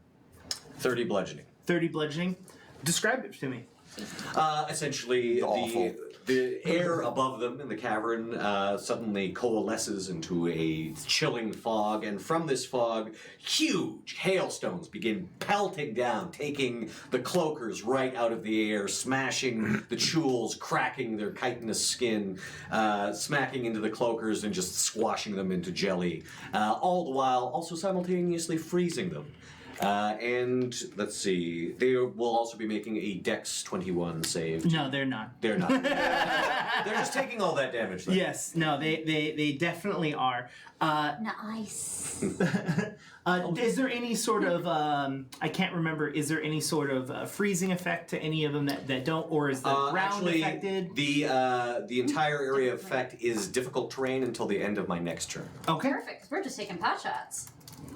30 bludgeoning. 30 bludgeoning. Describe it to me. Essentially, Awful. the air above them in the cavern suddenly coalesces into a chilling fog, and from this fog, huge hailstones begin pelting down, taking the cloakers right out of the air, smashing the chules, cracking their chitinous skin, smacking into the cloakers, and just squashing them into jelly, all the while also simultaneously freezing them. And let's see, they will also be making a Dex 21 save. No, they're not. They're not. They're just taking all that damage. Then. Yes, no, they definitely are. Nice. Is there any sort of I can't remember? Is there any sort of freezing effect to any of them that don't, or is the ground actually, affected? The entire area effect is difficult terrain until the end of my next turn. Okay. Perfect. We're just taking pot shots.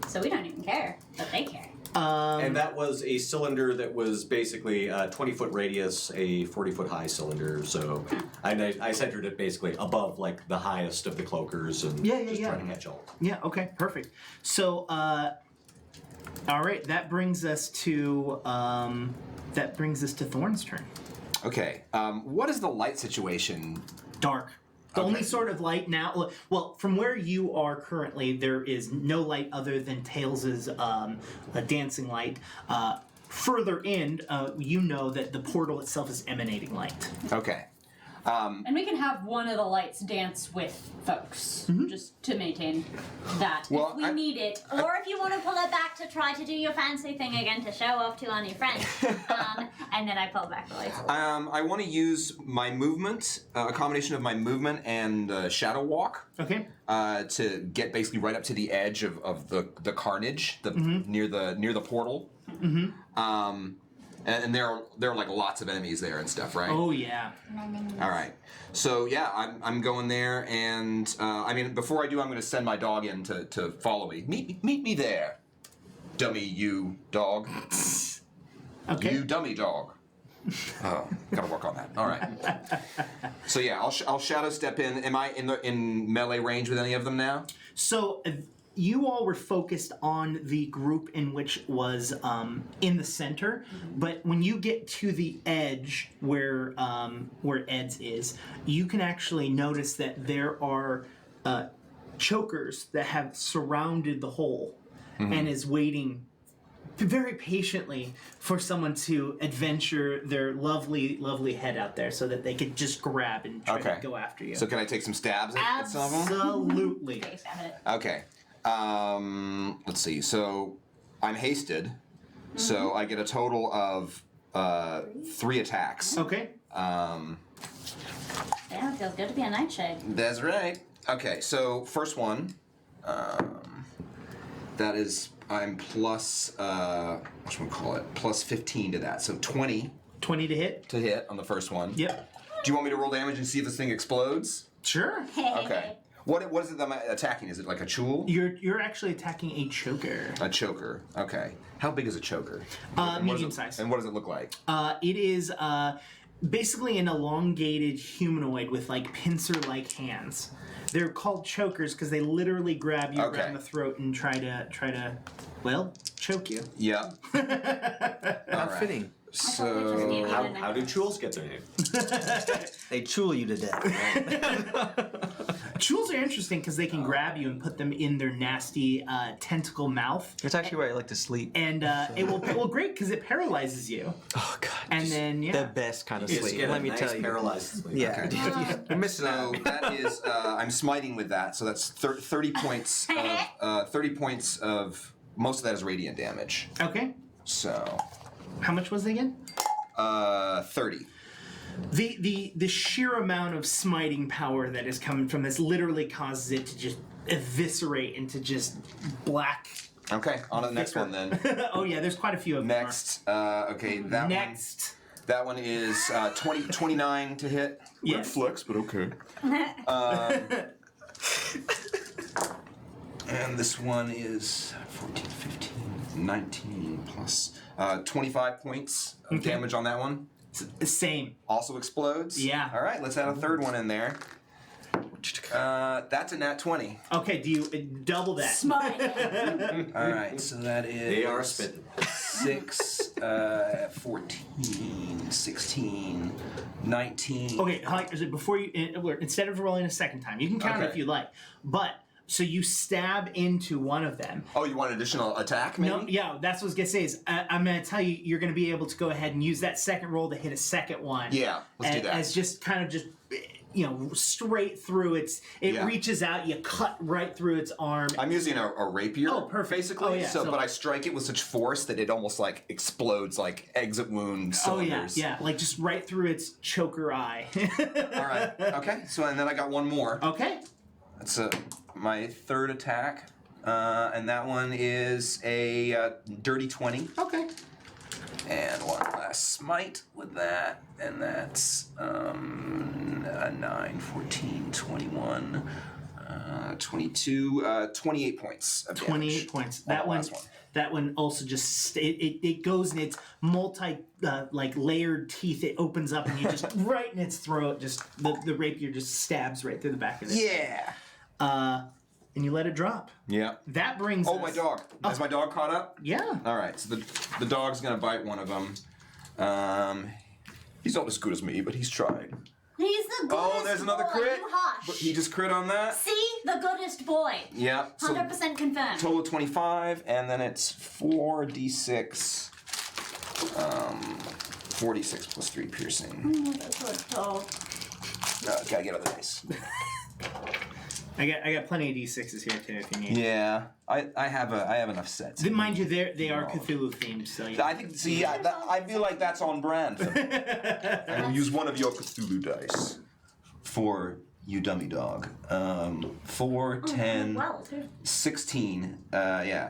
So we don't even care, but they care. And that was a cylinder that was basically a 20-foot radius, a 40-foot high cylinder. So I centered it basically above like the highest of the cloakers and just trying to catch all. Yeah. Okay. Perfect. So, all right. That brings us to Thorn's turn. Okay. What is the light situation? Dark. The Okay. only sort of light now, well, from where you are currently, there is no light other than Tails' dancing light. Further in, you know that the portal itself is emanating light. Okay. And we can have one of the lights dance with folks, just to maintain that. Well, If we need it. Or if you want to pull it back to try to do your fancy thing again to show off to on your friends. And then I pull back the lights. I want to use my movement, a combination of my movement and shadow walk, Okay. to get basically right up to the edge of the carnage, near the portal. And there are like lots of enemies there and stuff, right? Oh yeah. All right. So yeah, I'm going there, and I mean, before I do, I'm going to send my dog in to follow me. Meet me there, dummy, you dog. Okay. You dummy dog. Oh, gotta work on that. All right. So yeah, I'll shadow step in. Am I in melee range with any of them now? So you all were focused on the group in which was in the center, but when you get to the edge where Ed's is, you can actually notice that there are chokers that have surrounded the hole and is waiting very patiently for someone to adventure their lovely head out there so that they could just grab and try to go after you. So can I take some stabs at some of them? Absolutely. Okay, stab it. Okay. Let's see. So I'm hasted. So I get a total of 3 attacks. Okay. Yeah, it feels good to be a nightshade. That's right. Okay, so first one, that is, I'm plus, plus 15 to that. So 20 20 to hit. to hit on the first one. Yep. Do you want me to roll damage and see if this thing explodes? Sure. Okay. What is it that I'm attacking? Is it like a chul? You're actually attacking a choker. A choker. Okay. How big is a choker? Medium size. And what does it look like? It is basically an elongated humanoid with like pincer-like hands. They're called chokers because they literally grab you around the throat and try to, well, choke you. Yeah. Not fitting. So How do chuls get their name? They chul you to death. Chuls are interesting because they can grab you and put them in their nasty tentacle mouth. That's actually where I like to sleep. And it will great because it paralyzes you. Oh god. And just then the best kind of Yes, sleep. get a Let me nice tell you. paralyzed sleep. Yeah. Okay. You're missing So out. that is, I'm smiting with that. So that's 30 points. 30 points of most of that is radiant damage. Okay. So, How much was it again? 30. The sheer amount of smiting power that is coming from this literally causes it to just eviscerate into just black. Okay, on to the next one then. Oh yeah, there's quite a few of them. Next, okay, that Next. one. That one is 29 to hit. Yes. Red flex, but okay. And this one is 14, 15, 19 plus 25 points of damage on that one. Same. Also explodes. Yeah. All right, let's add a third one in there. That's a nat 20. Okay, do you double that? Smite. All right, so that is... They are spitting. 6, 14, 16, 19. Okay, like, is it before you instead of rolling a second time, you can count it Okay. if you like. But so you stab into one of them. Oh, you want an additional attack, maybe? No, yeah, that's what I was gonna say. Is I'm gonna tell you, you're gonna be able to go ahead and use that second roll to hit a second one. Yeah, let's do that. As just kind of just, straight through it reaches out, you cut right through its arm. I'm using a rapier. Oh, perfect. Basically. Oh, yeah, so- But I strike it with such force that it almost like explodes like exit wound cylinders. Yeah, like just right through its choker eye. All right. Okay. So and then I got one more. Okay. That's my third attack, and that one is a dirty 20. Okay. And one last smite with that, and that's a 9, 14, 21, 22, 28 points of damage. 28 points. On the That one. last one. That one also just it goes in its multi like layered teeth. It opens up and you just right in its throat. Just the rapier just stabs right through the back of it. Yeah. And you let it drop. Yeah. That brings. Oh, us- my dog. Is my dog caught up? Yeah. All right. So the dog's gonna bite one of them. He's not as good as me, but he's tried. He's the goodest Oh, there's another boy. crit. You hush. But he just crit on that. See? The goodest boy. Yeah. So 100% confirmed. total of 25, and then it's 4d6. 4d6 plus 3 piercing. Gotta get other dice. I got plenty of d6s here too if you need. Yeah, I have enough sets. Mind you, they are Cthulhu themed, so yeah. I think. See, I feel like that's on brand. For me. I will use one of your Cthulhu dice for you, dummy dog. 4, 10, Well, too. 16.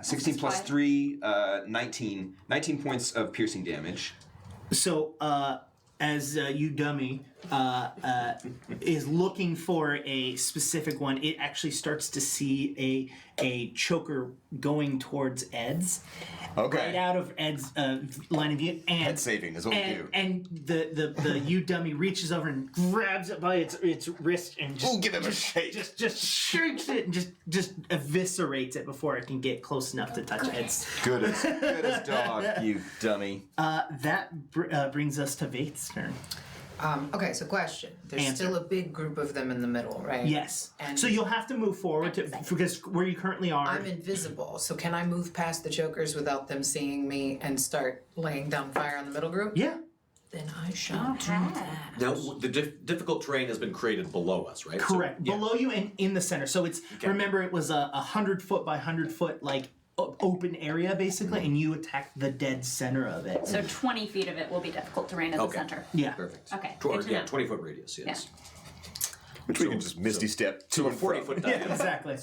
16 plus 3, 19. 19 points of piercing damage. So, as you dummy is looking for a specific one, it actually starts to see a choker going towards Ed's. Okay. Right out of Ed's line of view, and Head saving is what we do. And the you dummy reaches over and grabs it by its wrist and just Ooh, give him a shake. just shakes it and just eviscerates it before it can get close enough to touch Ed's. Good as dog, you dummy. That brings us to Vaith's turn. Okay, so question. There's Answer. still a big group of them in the middle, right? Yes. And So you'll have to move forward because where you currently are. I'm invisible, so can I move past the chokers without them seeing me and start laying down fire on the middle group? Yeah. Then I shall do that. Now, the difficult terrain has been created below us, right? Correct. So, Below you and in the center. So it's remember it was a 100-foot by 100-foot like open area basically, and you attack the dead center of it. So 20 feet of it will be difficult terrain at the center. Yeah. Perfect. Okay, Tw- good to yeah, know. 20-foot radius, yes. Which we can just misty step To a and from. 40-foot Yeah, diameter. exactly.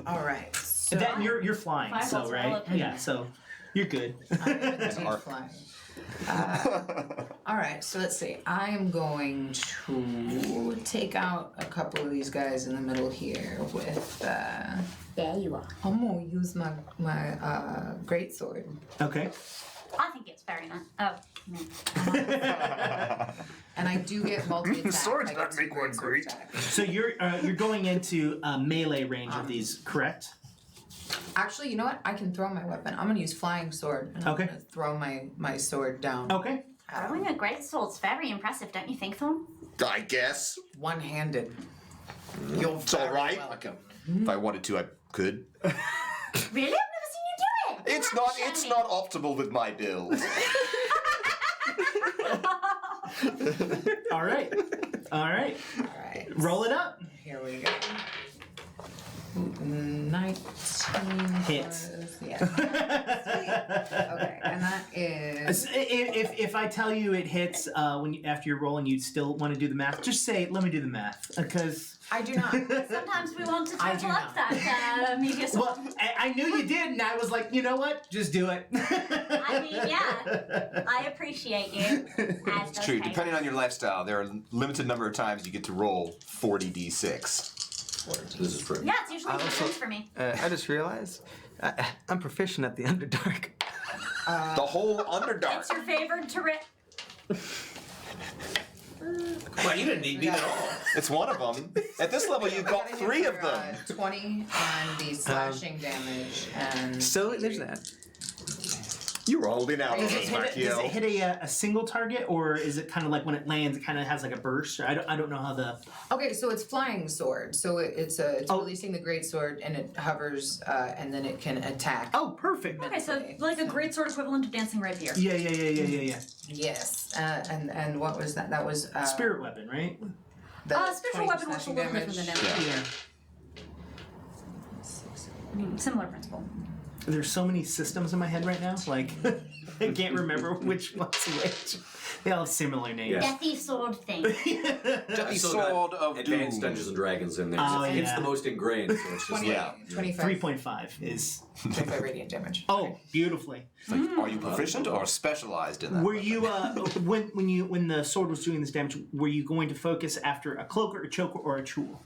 All right. So And that you're flying, Fireballs so are all right? up in Yeah, there. so you're good. I'm gonna do flying. All right, so let's see. I am going to take out a couple of these guys in the middle here with. There you are. I'm gonna use my great sword. Okay. I think it's very nice. Oh, no. And I do get multi attack. Swords don't make one great. So you're going into melee range of these, correct? Actually, you know what? I can throw my weapon. I'm gonna use flying sword. And I'm Okay. gonna throw my sword down. Okay. Throwing a great sword's very impressive, don't you think, Thorn? I guess. One handed. It's all right. If I wanted to, I could. Really? I've never seen you do it! It's not optimal with my build. All right. All right. Alright. Roll it up. Here we go. 19 Hits. plus- yeah. Sweet. Okay, and that is If I tell you it hits after you're rolling, you still want to do the math. Just say, "Let me do the math," because I do not. Sometimes we want to I do total up not. that media well, I knew you did, and I was like, you know what? Just do it. I mean, yeah. I appreciate you. As It's true. Depending on your lifestyle, there are a limited number of times you get to roll 40d6. This is true. Yeah, it's usually I good also- for me. I just realized I'm proficient at the Underdark. The whole Underdark. It's your favorite terrain. Well, you didn't need me at all. It's one of them. At this level, you've got 3 of them. 20 on the slashing damage and. So there's that. You're holding out on Does us, it hit a single target, or is it kind of like when it lands, it kind of has like a burst? I don't know how the. Okay, so it's flying sword. So it's Oh. releasing the great sword and it hovers and then it can attack. Oh, perfect. Okay, so like a great sword equivalent of dancing rapier. Yeah. Yes. And what was that? That was Spirit weapon, right? Spiritual weapon works a little different than damage. Similar principle. There's so many systems in my head right now. Like, I can't remember which one's which. They all have similar names. Deathy sword thing. The still Sword got of Advanced Doom. Dungeons and Dragons in there. Oh, It's yeah. the most ingrained, so it's just 25. 3.5 is. 25 radiant damage. Oh, beautifully. Like, are you proficient or specialized in that? Were you when the sword was doing this damage? Were you going to focus after a cloak or a choker or a chul?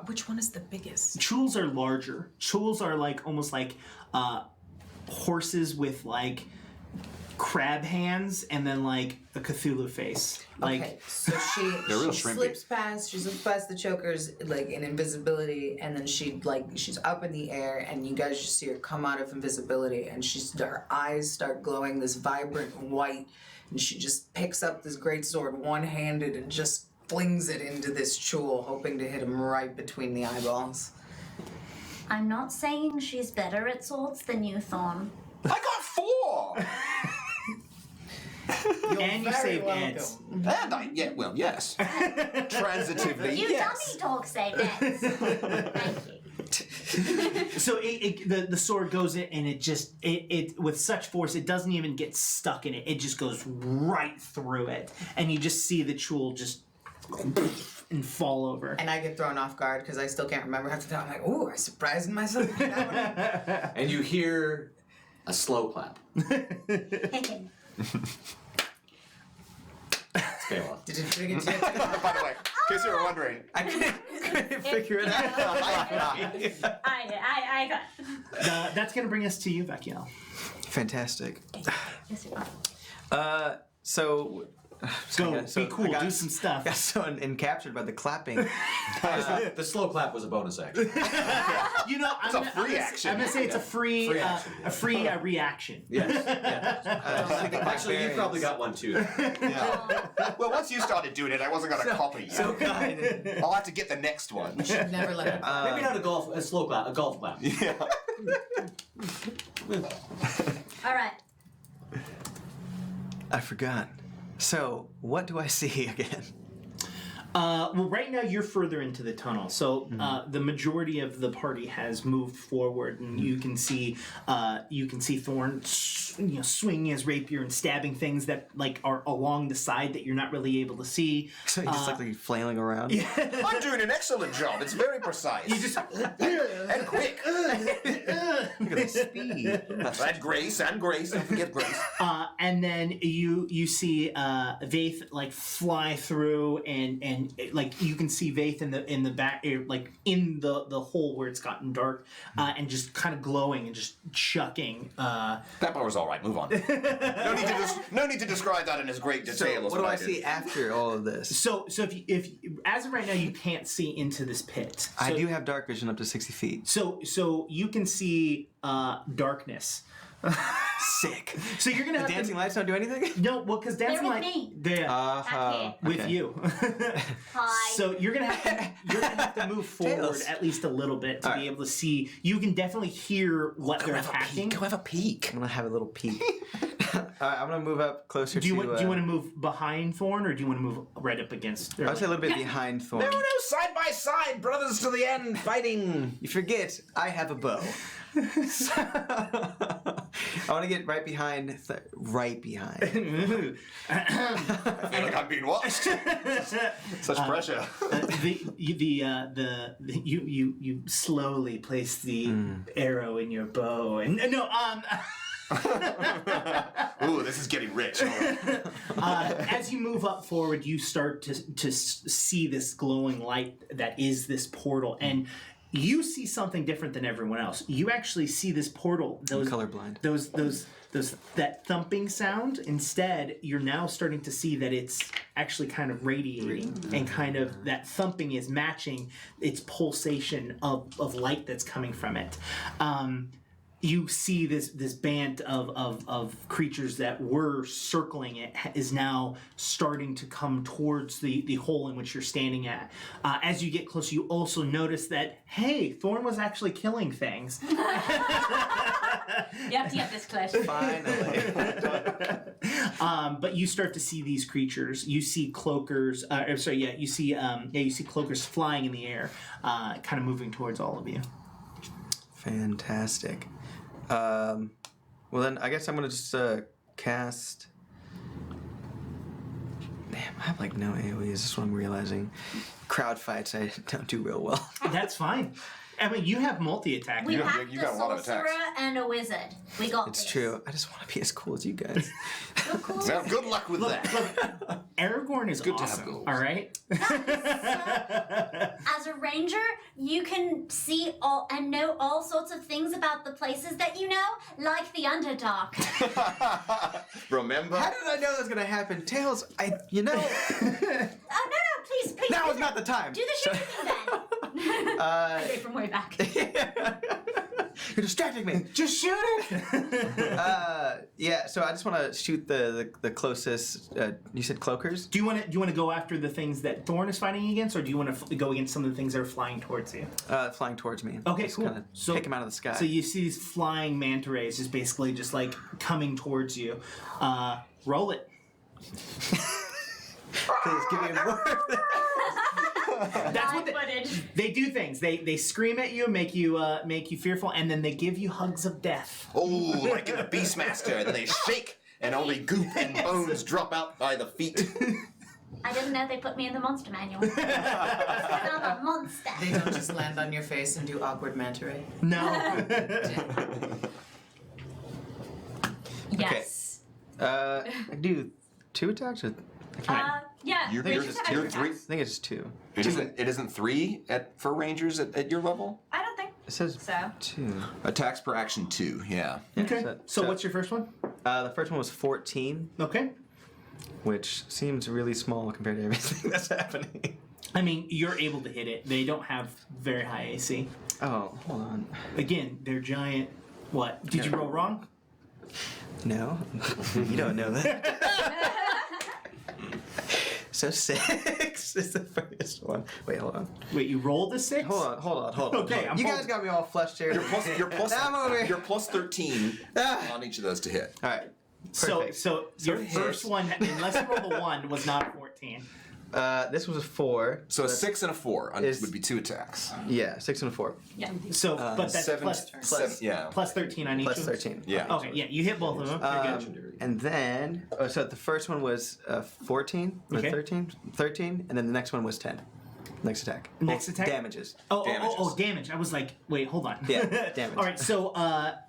Which one is the biggest? Chuls are larger. Chuls are like almost like horses with like crab hands and then like a Cthulhu face. Like Okay, so They're real she shrimpy. slips past. She slips past the chokers like in invisibility, and then she's up in the air, and you guys just see her come out of invisibility, and her eyes start glowing this vibrant white, and she just picks up this great sword one-handed and just flings it into this chul, hoping to hit him right between the eyeballs. I'm not saying she's better at swords than you, Thorn. I got 4! and you saved Eds. And yes. Transitively, You yes. dummy dog say Neds. Thank you. So the sword goes in and it with such force it doesn't even get stuck in it. It just goes right through it, and you just see the chul just and fall over. And I get thrown off guard because I still can't remember half the time. I'm like, ooh, I surprised myself. And you hear a slow clap. It's Bailiff. Did it friggin' tip? By the way, in case you were wondering, I couldn't figure it out. I got. That's gonna bring us to you, Vakiel. Fantastic. Yes, you are. So. Go, be cool, do some stuff. Got so encaptured by the clapping. The slow clap was a bonus action. You know, It's a free action. I'm gonna say it's a free, Free action, a free reaction. Yes. Actually, you barbarians. probably got one too. yeah. Well, once you started doing it, I wasn't going to copy you. So kind. I'll have to get the next one. Should never let it. Maybe not a slow clap, a golf clap. Yeah. All right. I forgot. So, what do I see again? Well, right now you're further into the tunnel, so the majority of the party has moved forward, and you can see Thorn, swinging his rapier and stabbing things that like are along the side that you're not really able to see. So he's just like flailing around. I'm doing an excellent job. It's very precise. You just and quick. Look at the speed. And grace, don't forget grace. and then you see Vaith like fly through, and like you can see Vaith in the back, like in the hole where it's gotten dark, and just kind of glowing and just chucking. That bar was all right. Move on. No need to describe that in as great So, detail as what do I did. see after all of this? So if as of right now you can't see into this pit. I So- do have dark vision up to 60 feet. So you can see darkness. Sick. So you're gonna The have dancing to, lights don't do anything? no, well, because dancing with light, me. they're Uh-huh. with Okay. you. Hi. So you're gonna have to move forward Tails. at least a little bit to All be right. able to see. You can definitely hear what they're have a attacking. peek. Go have a peek. I'm gonna have a little peek. Alright, I'm gonna move up closer Do you to. want to move behind Thorn, or do you want to move right up against? I would say a little bit behind Thorn. No, side by side, brothers to the end, fighting. You forget, I have a bow. So, I want to get right behind. Right behind. I feel like I'm being watched. Such pressure. You slowly place the arrow in your bow, and no, Ooh, this is getting rich. as you move up forward, you start to see this glowing light that is this portal, and you see something different than everyone else. You actually see this portal. Those colorblind. That thumping sound. Instead, you're now starting to see that it's actually kind of radiating, and kind of that thumping is matching its pulsation of light that's coming from it. you see this band of creatures that were circling it is now starting to come towards the hole in which you're standing at. As you get closer, you also notice that, hey, Thorn was actually killing things. You have to get this close. Finally. But you start to see these creatures. You see cloakers. You see cloakers flying in the air, kind of moving towards all of you. Fantastic. Well then, I guess I'm gonna just cast. Damn, I have like no AoE. Is this what I'm realizing? Crowd fights, I don't do real well. That's fine. I mean, you have multi-attack. We now. have you the got a lot of sorcerer attacks. and a wizard. We got It's this. true. I just want to be as cool as you guys. You're cool. Well, good luck with Look, that. Aragorn is Good to have awesome. goals. All right. As a ranger, you can see all and know all sorts of things about the places that you know, like the Underdark. Remember? How did I know that was gonna happen? Tails, Oh no, please. now is not the time. Do the shooting then. Okay, from way back. You're distracting me. Just shoot it. Yeah. So I just want to shoot the closest. You said cloakers. Do you want to go after the things that Thorn is fighting against, or do you want to go against some of the things that are flying towards you? Flying towards me. Okay, Just cool. Kinda So pick them out of the sky. So you see these flying manta rays just basically just like coming towards you. Roll it. Please give me more. That's what Footage. they do. Things they scream at you, make you fearful, and then they give you hugs of death. Oh, like in the Beastmaster, and then they shake, and only goop and bones drop out by the feet. I didn't know they put me in the monster manual. I'm a monster. They don't just land on your face and do awkward manta ray. No. Yes. I can do 2 attacks. Or, Yeah. You're- we you're- just have you're two three- attacks. I think it's 2. It isn't 3 for rangers at your level? I don't think It says so. 2. Attacks per action 2, yeah. Okay. so- So so- what's your first one? The first one was 14, Okay. which seems really small compared to everything that's happening. I mean, you're able to hit it. They don't have very high AC. Oh, hold on. Again, they're giant. What? Did you roll wrong? No, you don't know that. So 6 is the first one. Wait, hold on. Wait, you rolled a 6? Hold on. Okay, I'm you guys holding- got me all flushed here. I'm over here. You're plus 13 Ah. on each of those to hit. All right. So Perfect. your it first hits. one, unless you rolled a 1, was not a 14. This was a 4. So a 6 and a 4 Is- would be 2 attacks. Yeah, 6 and a 4. Yeah. So, but that's Seven, plus yeah. plus 13 on each. Plus one? 13. Yeah. Okay, yeah, you hit both of them. You're good. Legendary. And then, so the first one was 14 or Okay. 13, and then the next one was 10. Next attack. Next attack? Damages. Oh, damage. I was like, wait, hold on. Yeah, damage. All right, so are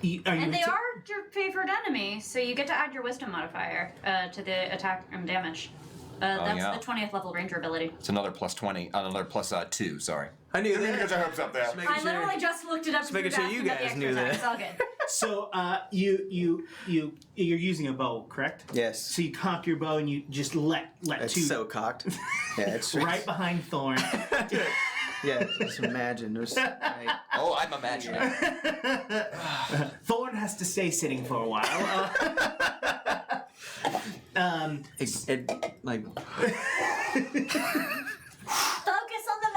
you? And they are your favorite enemy, so you get to add your wisdom modifier to the attack and damage. That's yeah. the 20th level ranger ability. It's another plus 20, another plus 2, sorry. I knew Didn't mean to that. get your hopes up there. Just making I sure. literally just looked it up. Just making sure you guys knew that. It's all good. So you're using a bow, correct? Yes. So you cock your bow and you just let It's two so cocked. Yeah, it's right behind Thorn. Yeah, just imagine. There's like, Oh, I'm imagining. Thorn has to stay sitting for a while. like Focus on the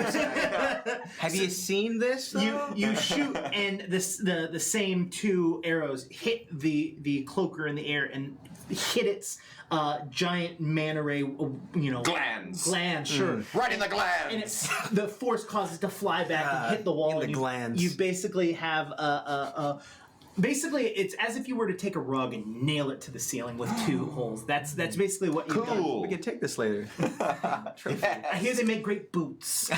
murder. have you seen this? Though? you shoot and the same 2 arrows hit the cloaker in the air and hit its giant manta ray, Glands. sure. Right in the glands. And the force causes it to fly back and hit the wall. in the and glands. You basically have basically it's as if you were to take a rug and nail it to the ceiling with 2 holes. That's basically what you've done. Cool. We can take this later. I hear they make great boots.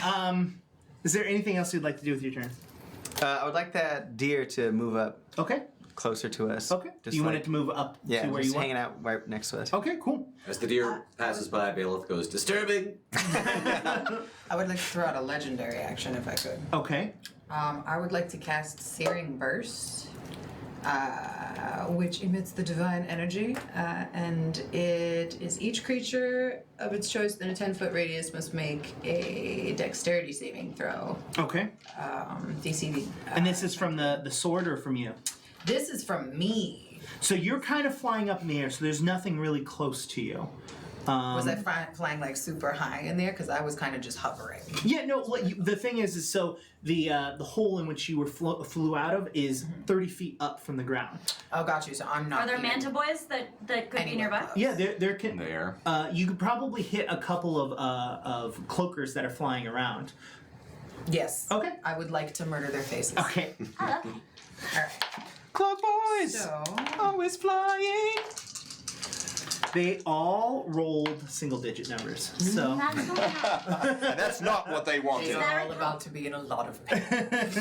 Is there anything else you'd like to do with your turn? I would like that deer to move up Okay. closer to us. Okay. Just You want like- it to move up Yeah, to where just you want? hanging out right next to us. Okay, cool. As the deer passes by, Bailiff goes, disturbing. I would like to throw out a legendary action if I could. Okay. I would like to cast Searing Burst, which emits the divine energy, and it is each creature of its choice in a 10-foot radius must make a dexterity saving throw. Okay. DC. And this is from the sword or from you? This is from me. So you're kind of flying up in the air, so there's nothing really close to you. Was I flying like super high in there? Because I was kind of just hovering. Yeah, no. The thing is so the hole in which you were flew out of is 30 feet up from the ground. Oh, got you. So I'm not. Are there even manta boys that could be anywhere nearby? close. Yeah, there can. There. You could probably hit a couple of cloakers that are flying around. Yes. Okay. I would like to murder their faces. Okay. Oh, okay. All right. Cloak boys! So Always flying! They all rolled single-digit numbers. So. That's not enough. That's not what they wanted. they're all about to be in a lot of pain.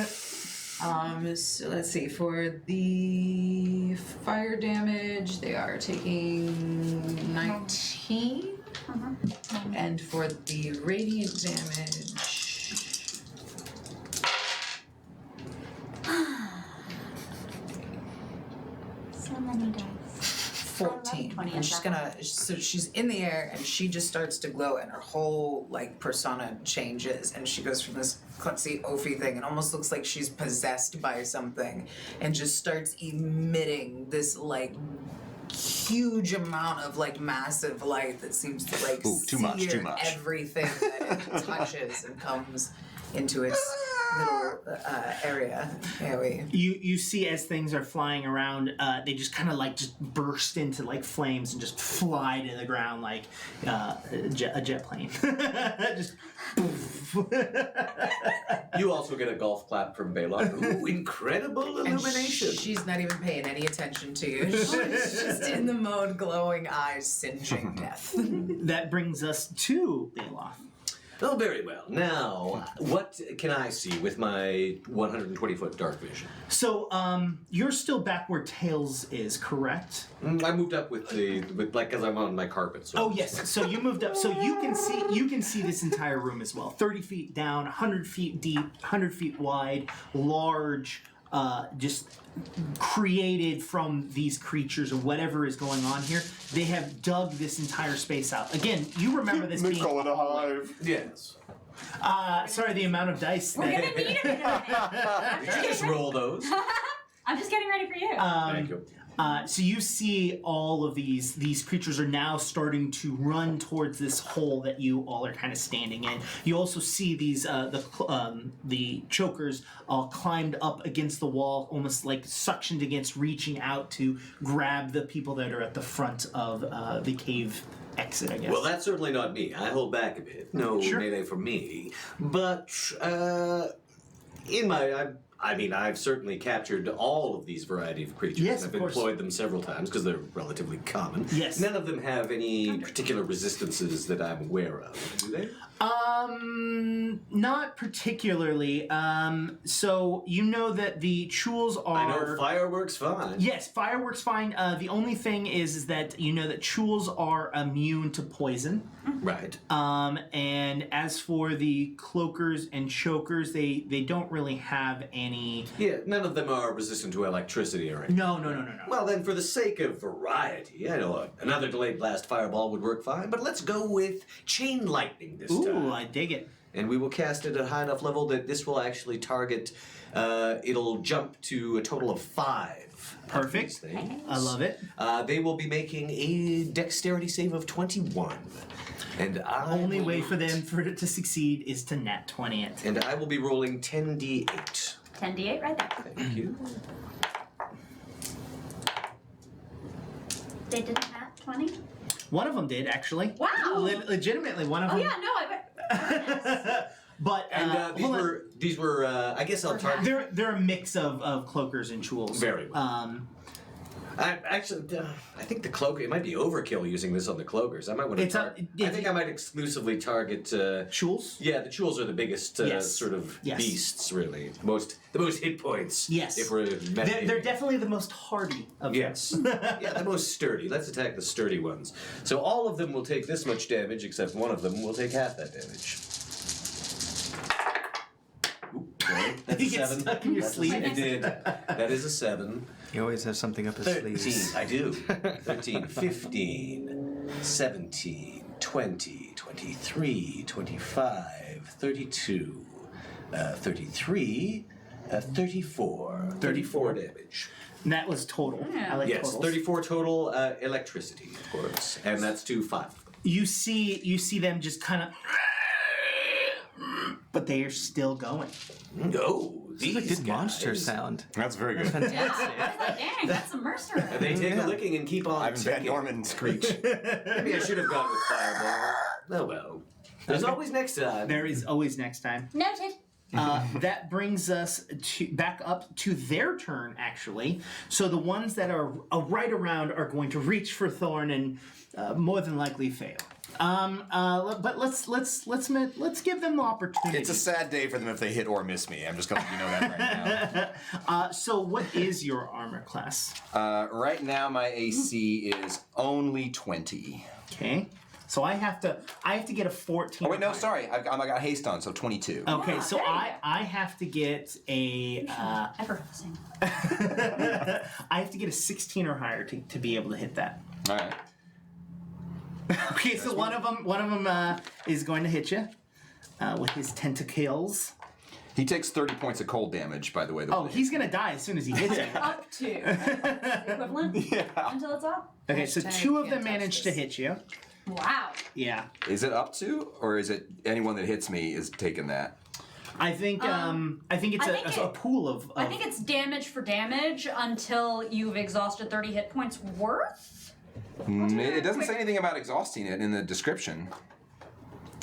So let's see. For the fire damage, they are taking 19, and for the radiant damage. So many dice. 14. And she's gonna, so she's in the air and she just starts to glow and her whole like persona changes and she goes from this klutzy oafy thing and almost looks like she's possessed by something and just starts emitting this like huge amount of like massive light that seems to like Too much, sear too much. everything that it touches and comes into its little area. Yeah, You see as things are flying around, they just kind of like just burst into like flames and just fly to the ground like a jet plane. Just poof. You also get a golf clap from Bailiff. Ooh, incredible And illumination. she's not even paying any attention to you. She's just in the mode, glowing eyes, singeing death. That brings us to Bailiff. Oh, very well. Now, what can I see with my 120-foot dark vision? So, you're still back where Tails is, correct? I moved up with because I'm on my carpet. So Oh yes. So you moved up. So you can see this entire room as well. 30 feet down, 100 feet deep, 100 feet wide, large. Just created from these creatures or whatever is going on here. They have dug this entire space out. Again, you remember this being. it a hive. Yes. Sorry, the amount of dice. We're that- gonna need a bit of it. Did you just roll those? I'm just getting ready for you. Thank you. So you see all of these creatures are now starting to run towards this hole that you all are kind of standing in. You also see these the chokers all climbed up against the wall, almost like suctioned against, reaching out to grab the people that are at the front of the cave exit, I guess. Well, that's certainly not me. I hold back a bit. No Sure. melee for me. But in my, I've certainly captured all of these variety of creatures. Yes, I've of course. employed them several times because they're relatively common. Yes. None of them have any particular resistances that I'm aware of, do they? Not particularly. So you know that the Chules are. I know fireworks fine. Yes, fireworks fine. The only thing is that you know that Chules are immune to poison. Right. And as for the cloakers and chokers, they don't really have any. Yeah, none of them are resistant to electricity or anything. No. Well, then, for the sake of variety, I know another delayed blast fireball would work fine, but let's go with chain lightning this time. Ooh, I dig it. And we will cast it at a high enough level that this will actually target. It'll jump to a total of 5. of these Perfect. things. I love it. They will be making a dexterity save of 21. And Only way for it to succeed is to nat 20 it. And I will be rolling 10d8. 10d8 right there. Thank you. They didn't have 20? One of them did actually. Wow. Legitimately, one of Oh them. yeah, no, I bet. But And hold on. these were I guess I'll target. They're a mix of cloakers and Chules. Very well. I think the cloak. It might be overkill using this on the cloakers. I might want to. I think I might exclusively target. Chules? Yeah, the Chules are the biggest Yes. sort of Yes. beasts, really. The most hit points. Yes. If we're They're definitely the most hardy of Yes. Yeah, the most sturdy. Let's attack the sturdy ones. So all of them will take this much damage, except one of them will take half that damage. Oop, sorry. That's a You get 7. stuck in your That's a sleeve. 7. I did. That is a 7. You always have something up his 13. sleeves. I do. 13, 15, 17, 20, 23, 25, 32, 33, 34. 34 damage. And that was total. I like Yes, totals. 34 total electricity, of course. And that's to 5. You see them just kind of, but they are still going. No, these It's a good monster guys. sound. That's very good. Yeah, I was like, dang, that's a mercer. They take a licking and keep on Ivan Van ticking. Norman screech. Maybe I should have gone with Fireball. Oh well. There's always next time. There is always next time. Noted. That brings us back up to their turn, actually. So the ones that are right around are going to reach for Thorn and more than likely fail. But let's give them the opportunity. It's a sad day for them if they hit or miss me. I'm just going to let you know that right now. So what is your armor class? Right now, my AC is only 20. Okay. So I have to get a 14. Oh wait, no, or higher. sorry. I got haste on, so 22. Okay, Yeah, so there you I have to get a Effervescing. I have to get a 16 or higher to be able to hit that. All right. Okay, so one of them is going to hit you with his tentacles. He takes 30 points of cold damage, by the way. Oh, he's gonna die as soon as he hits you. Up to. Equivalent? Yeah. Until it's up? Okay, so Hashtag two of them can't touch managed to this. hit you. Wow. Yeah, Is it up to, or is it anyone that hits me is taking that? I think it's I think a pool of. I think it's damage for damage until you've exhausted 30 hit points worth. It doesn't say anything about exhausting it in the description.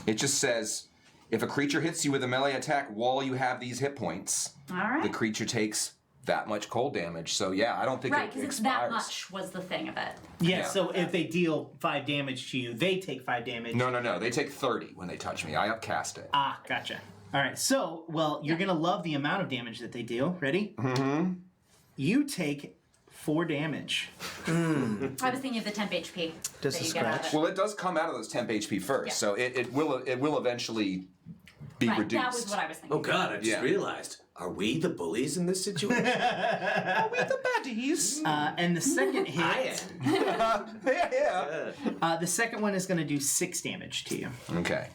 It just says, if a creature hits you with a melee attack while you have these hit points, All right. the creature takes that much cold damage. So yeah, I don't think Right, it because it's expires. that much was the thing of it. Yeah, Yeah. so if they deal 5 damage to you, they take 5 damage. No. They take 30 when they touch me. I upcast it. Ah, gotcha. All right, so, well, you're going to love the amount of damage that they deal. Ready? Mm-hmm. You take 4 damage. I was thinking of the temp HP. Just that a you get out of scratch? it. Well, it does come out of those temp HP first, Yeah. so it will eventually be Right, reduced. that was what I was thinking. Oh god, I just Yeah. realized. Are we the bullies in this situation? Are we the baddies? And the second I hit, am. yeah. the second one is going to do 6 damage to you. Okay.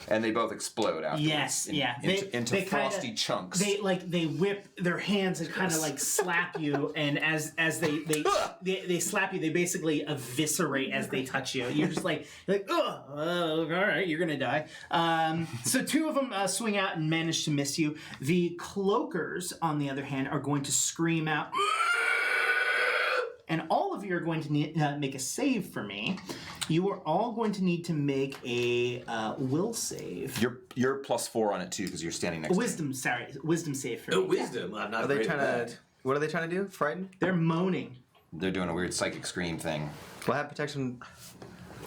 And they both explode afterwards. Yes, yeah. Into They kinda- frosty chunks. They whip their hands and kind of like slap you, and as they slap you, they basically eviscerate as they touch you. You're just like oh, all right, you're gonna die. So 2 of them swing out and manage to miss you. The cloakers, on the other hand, are going to scream out. And all of you are going to need, make a save for me. You are all going to need to make a will save. You're +4 on it too because you're standing next Wisdom save for Oh, me. wisdom. I'm not Are they great at trying that. to? What are they trying to do? Frighten? They're moaning. to me. They're doing a weird psychic scream thing. Well, I have protection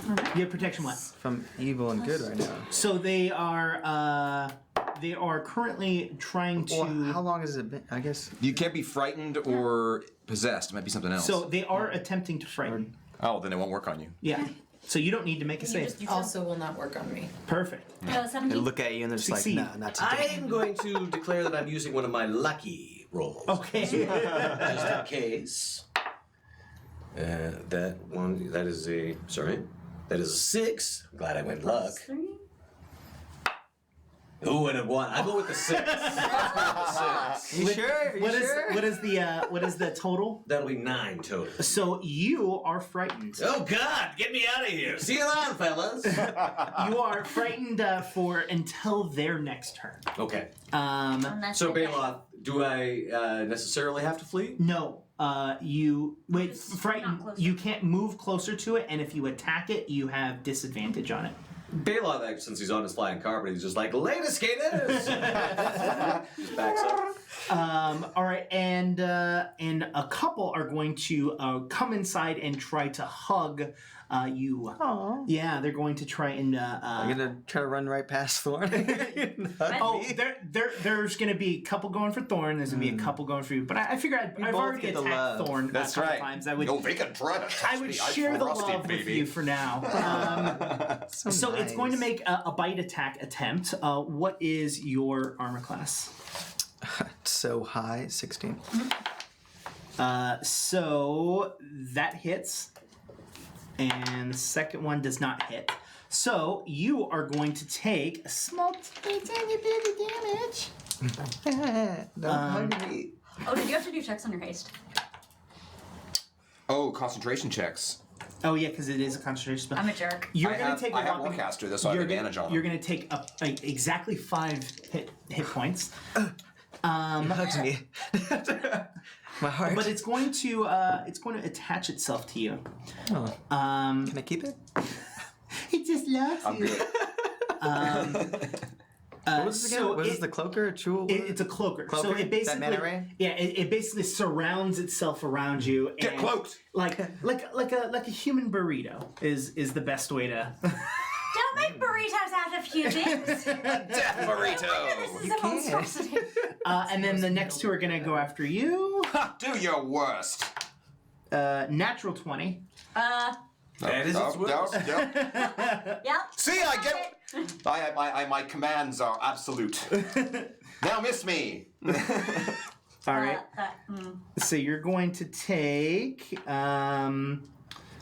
You have protection what? from evil and good right now. So they are currently trying to. Well, how long has it been? I guess. You can't be frightened or possessed. It might be something else. So they are attempting to frighten. Oh, then it won't work on you. Yeah. So you don't need to make a You save. just, you Also will not work on me. Perfect. They 17. look at you and they're just Succeed. like, nah, not today. I'm going to declare that I'm using one of my lucky rolls. Okay. Just in case. That is a 6. I'm glad I went luck. 3. Ooh, and a 1. I go with the 6. You sure? You What is sure? what is the total? That'll be 9 total. So you are frightened. Oh God, get me out of here. See you around, fellas. You are frightened for until their next turn. Okay. Unless So, you're Bailiff, do I necessarily have to flee? No. You wait. Just Frightened. not closer. You can't move closer to it, and if you attack it, you have disadvantage on it. Bailiff, since he's on his flying carpet, he's just like, later, skaters! Just backs up. All right, and a couple are going to come inside and try to hug you. Aw. Yeah, they're going to try and. I'm gonna try to run right past Thorn. Oh, there's going to be a couple going for Thorn. There's going to be a couple going for you. But I figure I've both already get the attacked love. Thorn That's a couple right. times. I would. No, they can try to touch I would me. share I'm the frosty, love with baby. you for now. So it's going to make a bite attack attempt. What is your armor class? So high, 16. So that hits. And the second one does not hit. So you are going to take a small tiny bit of damage. Don't hug me. Oh, did you have to do checks on your haste? Oh, concentration checks. Oh yeah, because it is a concentration spell. I'm a jerk. You're I gonna have, take I a have whopping. Warcaster, so I have advantage on You're them. gonna take exactly 5 hit points. He hugs me. My heart. But it's going to attach itself to you. Oh. Can I keep it? It just loves I'm you. good. What was this again? so Was this the cloaker or jewel? It's a cloaker. So Cloaker? it That basically, mana ray? yeah, it basically surrounds itself around you. Get and cloaked. like a human burrito is the best way to. Don't make burritos out of humans. Death burrito. This is a monstrosity. And then the next two are gonna go after you. Do your worst. Natural 20. That is its worst. Yep. See, I get. My commands are absolute. Now miss me. All right. So you're going to take.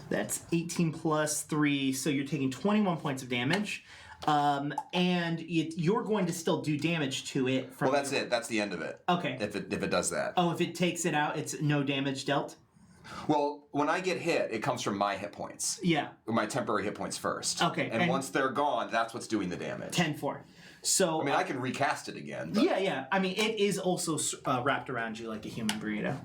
That's 18 plus 3, so you're taking 21 points of damage. And you're going to still do damage to it. From Well, that's it. That's the end of it. Okay. If it does that. Oh, if it takes it out, it's no damage dealt? Well, when I get hit, it comes from my hit points. Yeah. My temporary hit points first. Okay, And and- once they're gone, that's what's doing the damage. 10-4. So. I mean, I can recast it again. But... Yeah. I mean, it is also wrapped around you like a human burrito.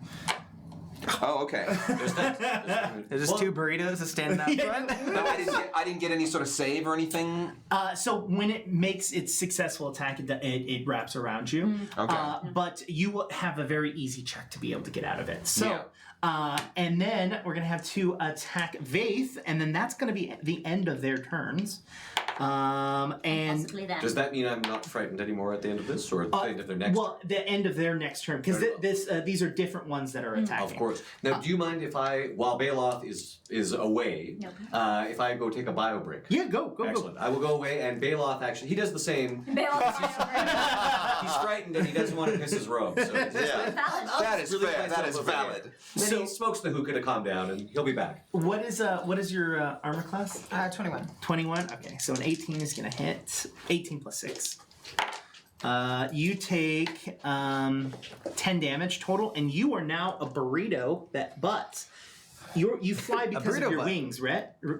Oh, okay. There's that. There's just 2 burritos standing out front. No, I didn't get any sort of save or anything. So when it makes its successful attack, it wraps around you. Okay. But you will have a very easy check to be able to get out of it. So. Yeah. And then we're going to have to attack Vaith, and then that's going to be the end of their turns. And Possibly then. Does that mean I'm not frightened anymore at the end of this, or at the end of their next? well, the end of their next turn, because Very well. these are different ones that are attacking. Of course. Now, do you mind if while Bailiff is away, Nope. if I go take a bio break? Yeah, go. Excellent. I will go away, and Bailiff actually he does the same. He's frightened and he doesn't want to piss his robe. So Yeah. Valid. That is really fair. nice That is over there. valid. Then he smokes the hookah to calm down, and he'll be back. What is your armor class? 21. 21. Okay, so an 18 is going to hit. 18 plus 6. You take 10 damage total, and you are now a burrito. But you fly because of burrito your butt. wings,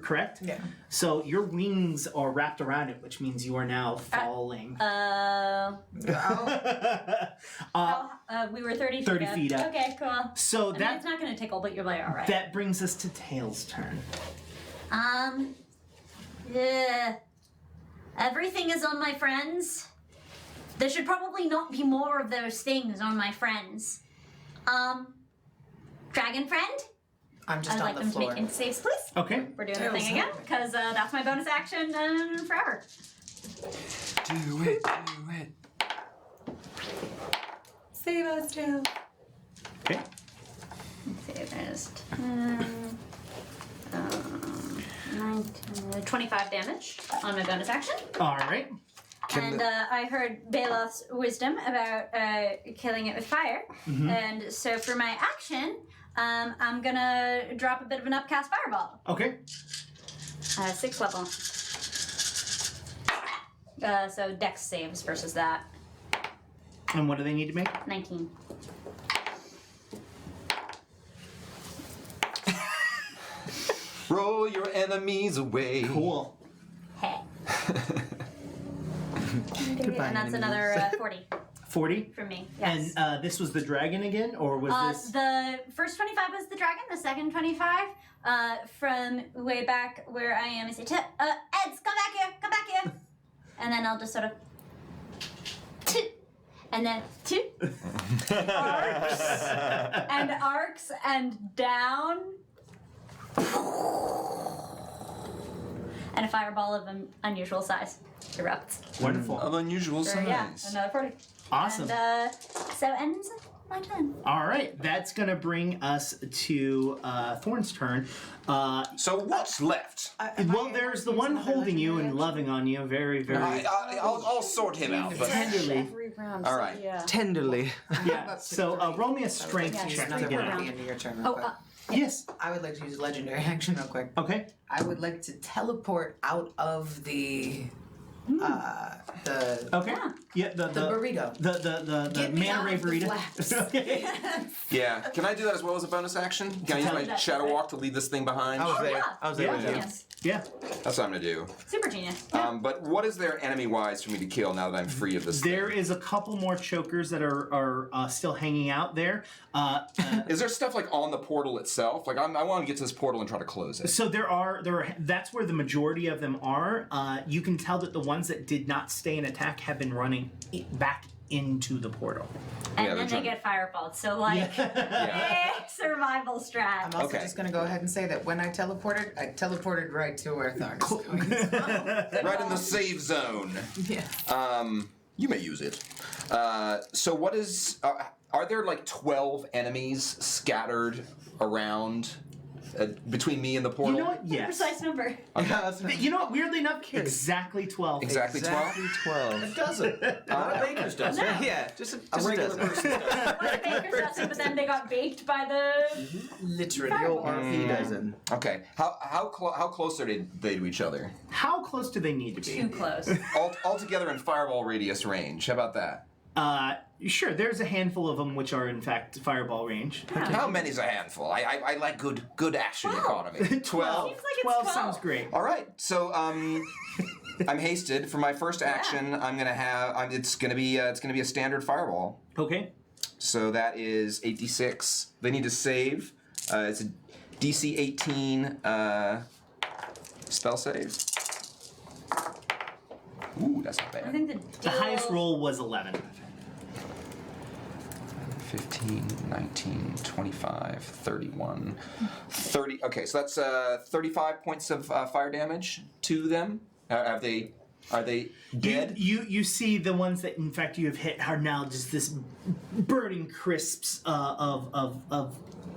correct? Yeah. So your wings are wrapped around it, which means you are now falling. We were 30 feet 30 up. feet up. Okay, cool. So I mean, that it's not going to tickle, but you're like, all right. that brings us to Tails' turn. Everything is on my friends. There should probably not be more of those things on my friends. Dragon friend? I'm just I'd on like the them floor. to make in saves, please. Okay. We're doing Tails the thing again, because that's my bonus action forever. Do it. Save us, Tails. Okay. Let's see, there's 25 damage on my bonus action. All right. And I heard Bailiff's wisdom about killing it with fire. And so for my action, I'm gonna drop a bit of an upcast fireball. Okay. 6th level. So dex saves versus that. And what do they need to make? 19. Roll your enemies away. Cool. Hey. Goodbye, And that's enemies. another 40 40. from me. Yes. And this was the dragon again, or was this? The first 25 was the dragon. The second 25 from way back where I am. I say, Eds, come back here. And then I'll just sort of, and then arcs and down, and a fireball of an unusual size erupts. Wonderful. Of unusual So yeah, size. another 40. Awesome. And so ends my turn. All right, that's gonna bring us to Thorn's turn. So what's left? Well, there's the one holding you and loving on you, very, very I'll sort him out. But tenderly. Every round. all right. Yeah. Tenderly. Yeah. So roll me a strength Yeah, check to Another get one it at out. the end of your turn. Oh, Yes. I would like to use a legendary action real quick. Okay. I would like to teleport out of the Okay. Yeah. The burrito. The Get me mana out ray of the burrito. flaps. Okay. Yeah. Can I do that as well as a bonus action? Can I use my That's shadow right. walk to leave this thing behind? I was there. yeah. I was there Yeah. with you. Genius. Yeah. That's what I'm gonna do. Super genius. But what is there enemy-wise for me to kill now that I'm free of this There thing? is a couple more chokers that are still hanging out there. Is there stuff like on the portal itself? Like I want to get to this portal and try to close it. So there are that's where the majority of them are. You can tell that the ones that did not stay in attack have been running back into the portal. And Yeah, then they're they get fireballed. So like, survival strat. I'm also Okay. just gonna go ahead and say that when I teleported right to where Thorn is going. So. Right in the save zone. Yeah. You may use it. So what is? Are there like 12 enemies scattered around between me and the portal? You know what? Yes. Precise number. You know what? Weirdly enough, exactly 12. Exactly 12. 12. It doesn't. Not a baker's dozen. Yeah, just A a regular dozen. person's dozen. What a baker's dozen, but then they got baked by the. Literally. RP dozen. Okay. How close are they to each other? How close do they need to be? Too close. All together in fireball radius range. How about that? Sure, there's a handful of them which are in fact fireball range. How many's a handful? I like good action economy. 12. Seems like it's 12 12. sounds great. All right. So I'm hasted for my first action. I'm gonna have. It's gonna be a standard fireball. Okay. So that is 8d6. They need to save. It's a DC 18 spell save. Ooh, that's not I bad. think the The highest deal- roll was 11. 15, 19, 25, 31, 30. Okay, so that's 35 points of fire damage to them. Are they dead? You see the ones that in fact you have hit are now just this burning crisps of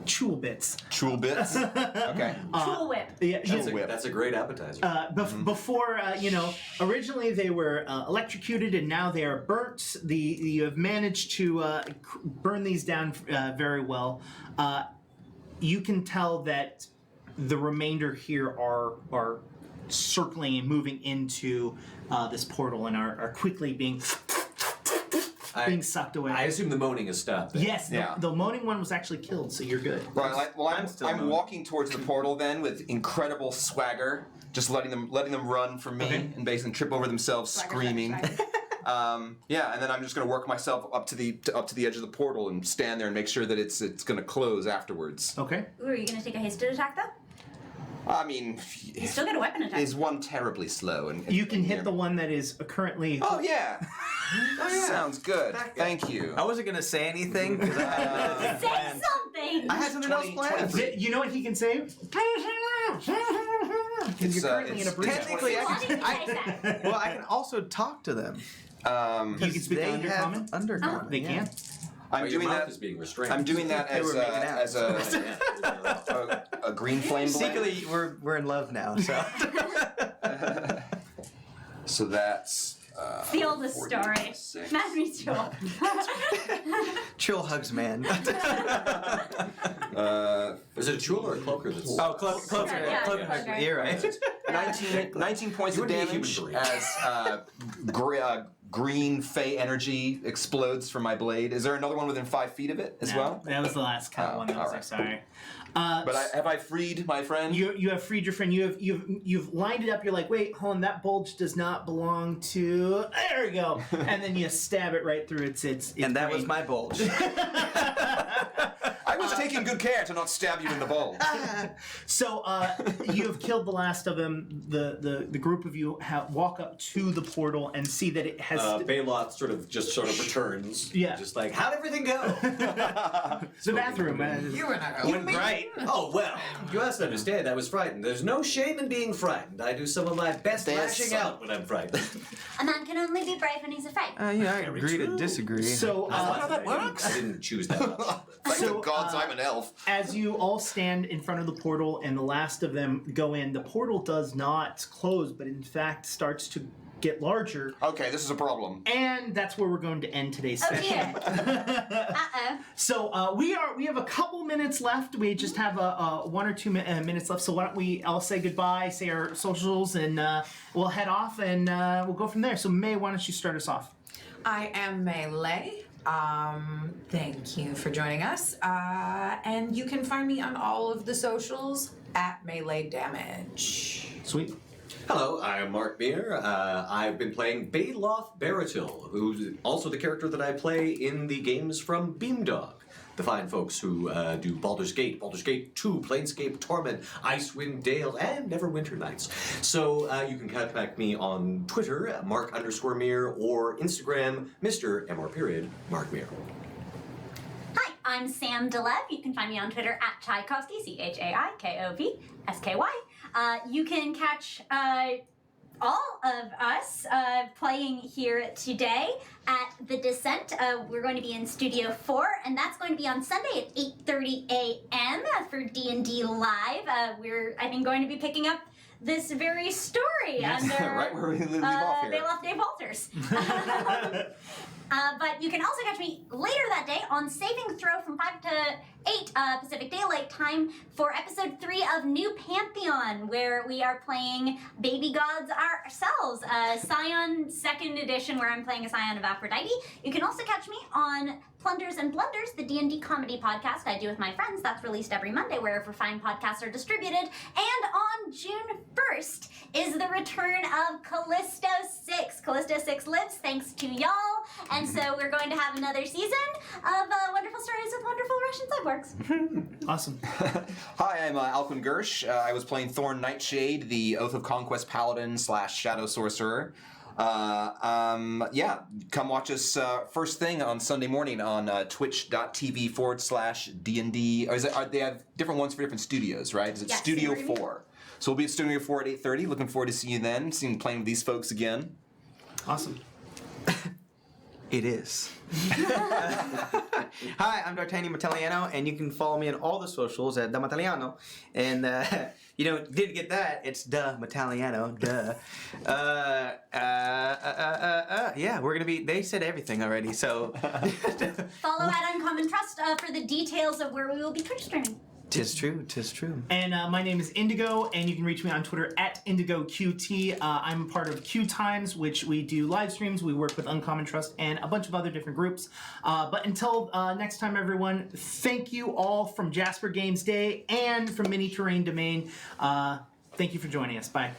chewel bits. Chewel bits. Okay. Tool whip. Yeah, That's a great appetizer. Before, originally they were electrocuted and now they are burnt. You have managed to burn these down very well. You can tell that the remainder here are circling and moving into this portal and are quickly being sucked away. I assume the moaning has stopped. Yes, Yeah. the moaning one was actually killed, so you're good. Right. Well, I'm still I'm moving. walking towards the portal then with incredible swagger, just letting them run from me Okay. and basically trip over themselves screaming. Yeah, and then I'm just gonna work myself up to the edge of the portal and stand there and make sure that it's gonna close afterwards. Okay. Ooh, are you gonna take a hasted attack though? I mean, You still get a weapon attack. is one terribly slow? And You can hit the one that is currently. Oh yeah. Sounds good. Thank you. I wasn't gonna say anything because I had Say something. I had something else 20, planned. 23. You know what he can save? Because you're currently in a breach. Technically, I Why didn't you take can. that? Well, I can also talk to them. You can speak they undercommon? have undercommon. They yeah. can. I'm Your doing mouth that. is being restrained. I'm doing that They as were making out. a green flame blade. Secretly, we're in love now. So So that's. It's the oldest story. 46. Mad me too. chill hugs, man. Is it a tool or a cloaker that's... Oh, close. Yeah, Close. yeah. You're right. 19 points You of would be a damage human as green fey energy explodes from my blade. Is there another one within 5 feet of it as No, well? that was the last kind of Oh, one that was alright. sorry. But have I freed my friend? You have freed your friend. You've lined it up. You're like, wait, hold on, that bulge does not belong to. There we go. And then you stab it right through its And that was brain. my bulge. I was taking good care to not stab you in the bulge. So you have killed the last of them. The group of you walk up to the portal and see that it has. Bailiff sort of returns. Yeah. Just like, how'd everything go? the bathroom. You were not Went great. Oh, well, you must understand, I was frightened. There's no shame in being frightened. I do some of my best There's lashing some. out when I'm frightened. A man can only be brave when he's afraid. Yeah, I agree to disagree. So How that works? I didn't choose that option. Thank So, the gods I'm an elf. as you all stand in front of the portal and the last of them go in, the portal does not close, but in fact starts to get larger. Okay, this is a problem. And that's where we're going to end today's Oh session. dear. Uh-oh. So we have a couple minutes left. We just have 1 or 2 minutes left. So why don't we all say goodbye, say our socials, and we'll head off and we'll go from there. So May, why don't you start us off? I am Melee. Thank you for joining us. And you can find me on all of the socials at Melee Damage. Sweet. Hello, I'm Mark Meir. I've been playing Bailiff Baratil, who's also the character that I play in the games from Beamdog, the fine folks who do Baldur's Gate 2, Planescape Torment, Icewind Dale, and Neverwinter Nights. So you can contact me on Twitter, Mark_Meir, or Instagram, Mr. MR Mark Meir. Hi, I'm Sam Delev. You can find me on Twitter at Tchaikovsky, ChaikovSky. You can catch all of us playing here today at The Descent. We're going to be in Studio 4, and that's going to be on Sunday at 8:30 a.m. For D&D Live. We're, I think, going to be picking up this very story under Right where we leave off here. Bailiff Dave Walters. But you can also catch me later that day on Saving Throw from 5 to 8 Pacific Daylight Time for episode 3 of New Pantheon, where we are playing baby gods ourselves. Scion 2nd edition, where I'm playing a Scion of Aphrodite. You can also catch me on Plunders and Blunders, the D&D comedy podcast I do with my friends. That's released every Monday wherever fine podcasts are distributed. And on June 1st is the return of Callisto 6. Callisto 6 lives thanks to y'all. And so we're going to have another season of wonderful stories with wonderful Russian cyborgs. Awesome. Hi, I'm Alquin Gersh. I was playing Thorn Nightshade, the Oath of Conquest Paladin / Shadow Sorcerer. Yeah, come watch us first thing on Sunday morning on twitch.tv/DND. Or they have different ones for different studios, right? Is it Yes, Studio Studio 4? So we'll be at Studio 4 at 8:30. Looking forward to seeing you then, playing with these folks again. Awesome. It is. Hi, I'm D'Artagnan Mataliano, and you can follow me on all the socials at Mataliano. And didn't get that? It's Mataliano. Yeah, we're gonna be. They said everything already, so. Follow at Uncommon Trust for the details of where we will be Twitch streaming. Tis true. And my name is Indigo, and you can reach me on Twitter at IndigoQT. I'm a part of QueueTimes, which we do live streams. We work with Uncommon Trust and a bunch of other different groups. But until next time, everyone, thank you all from Jasper Games Day and from Mini Terrain Domain. Thank you for joining us. Bye.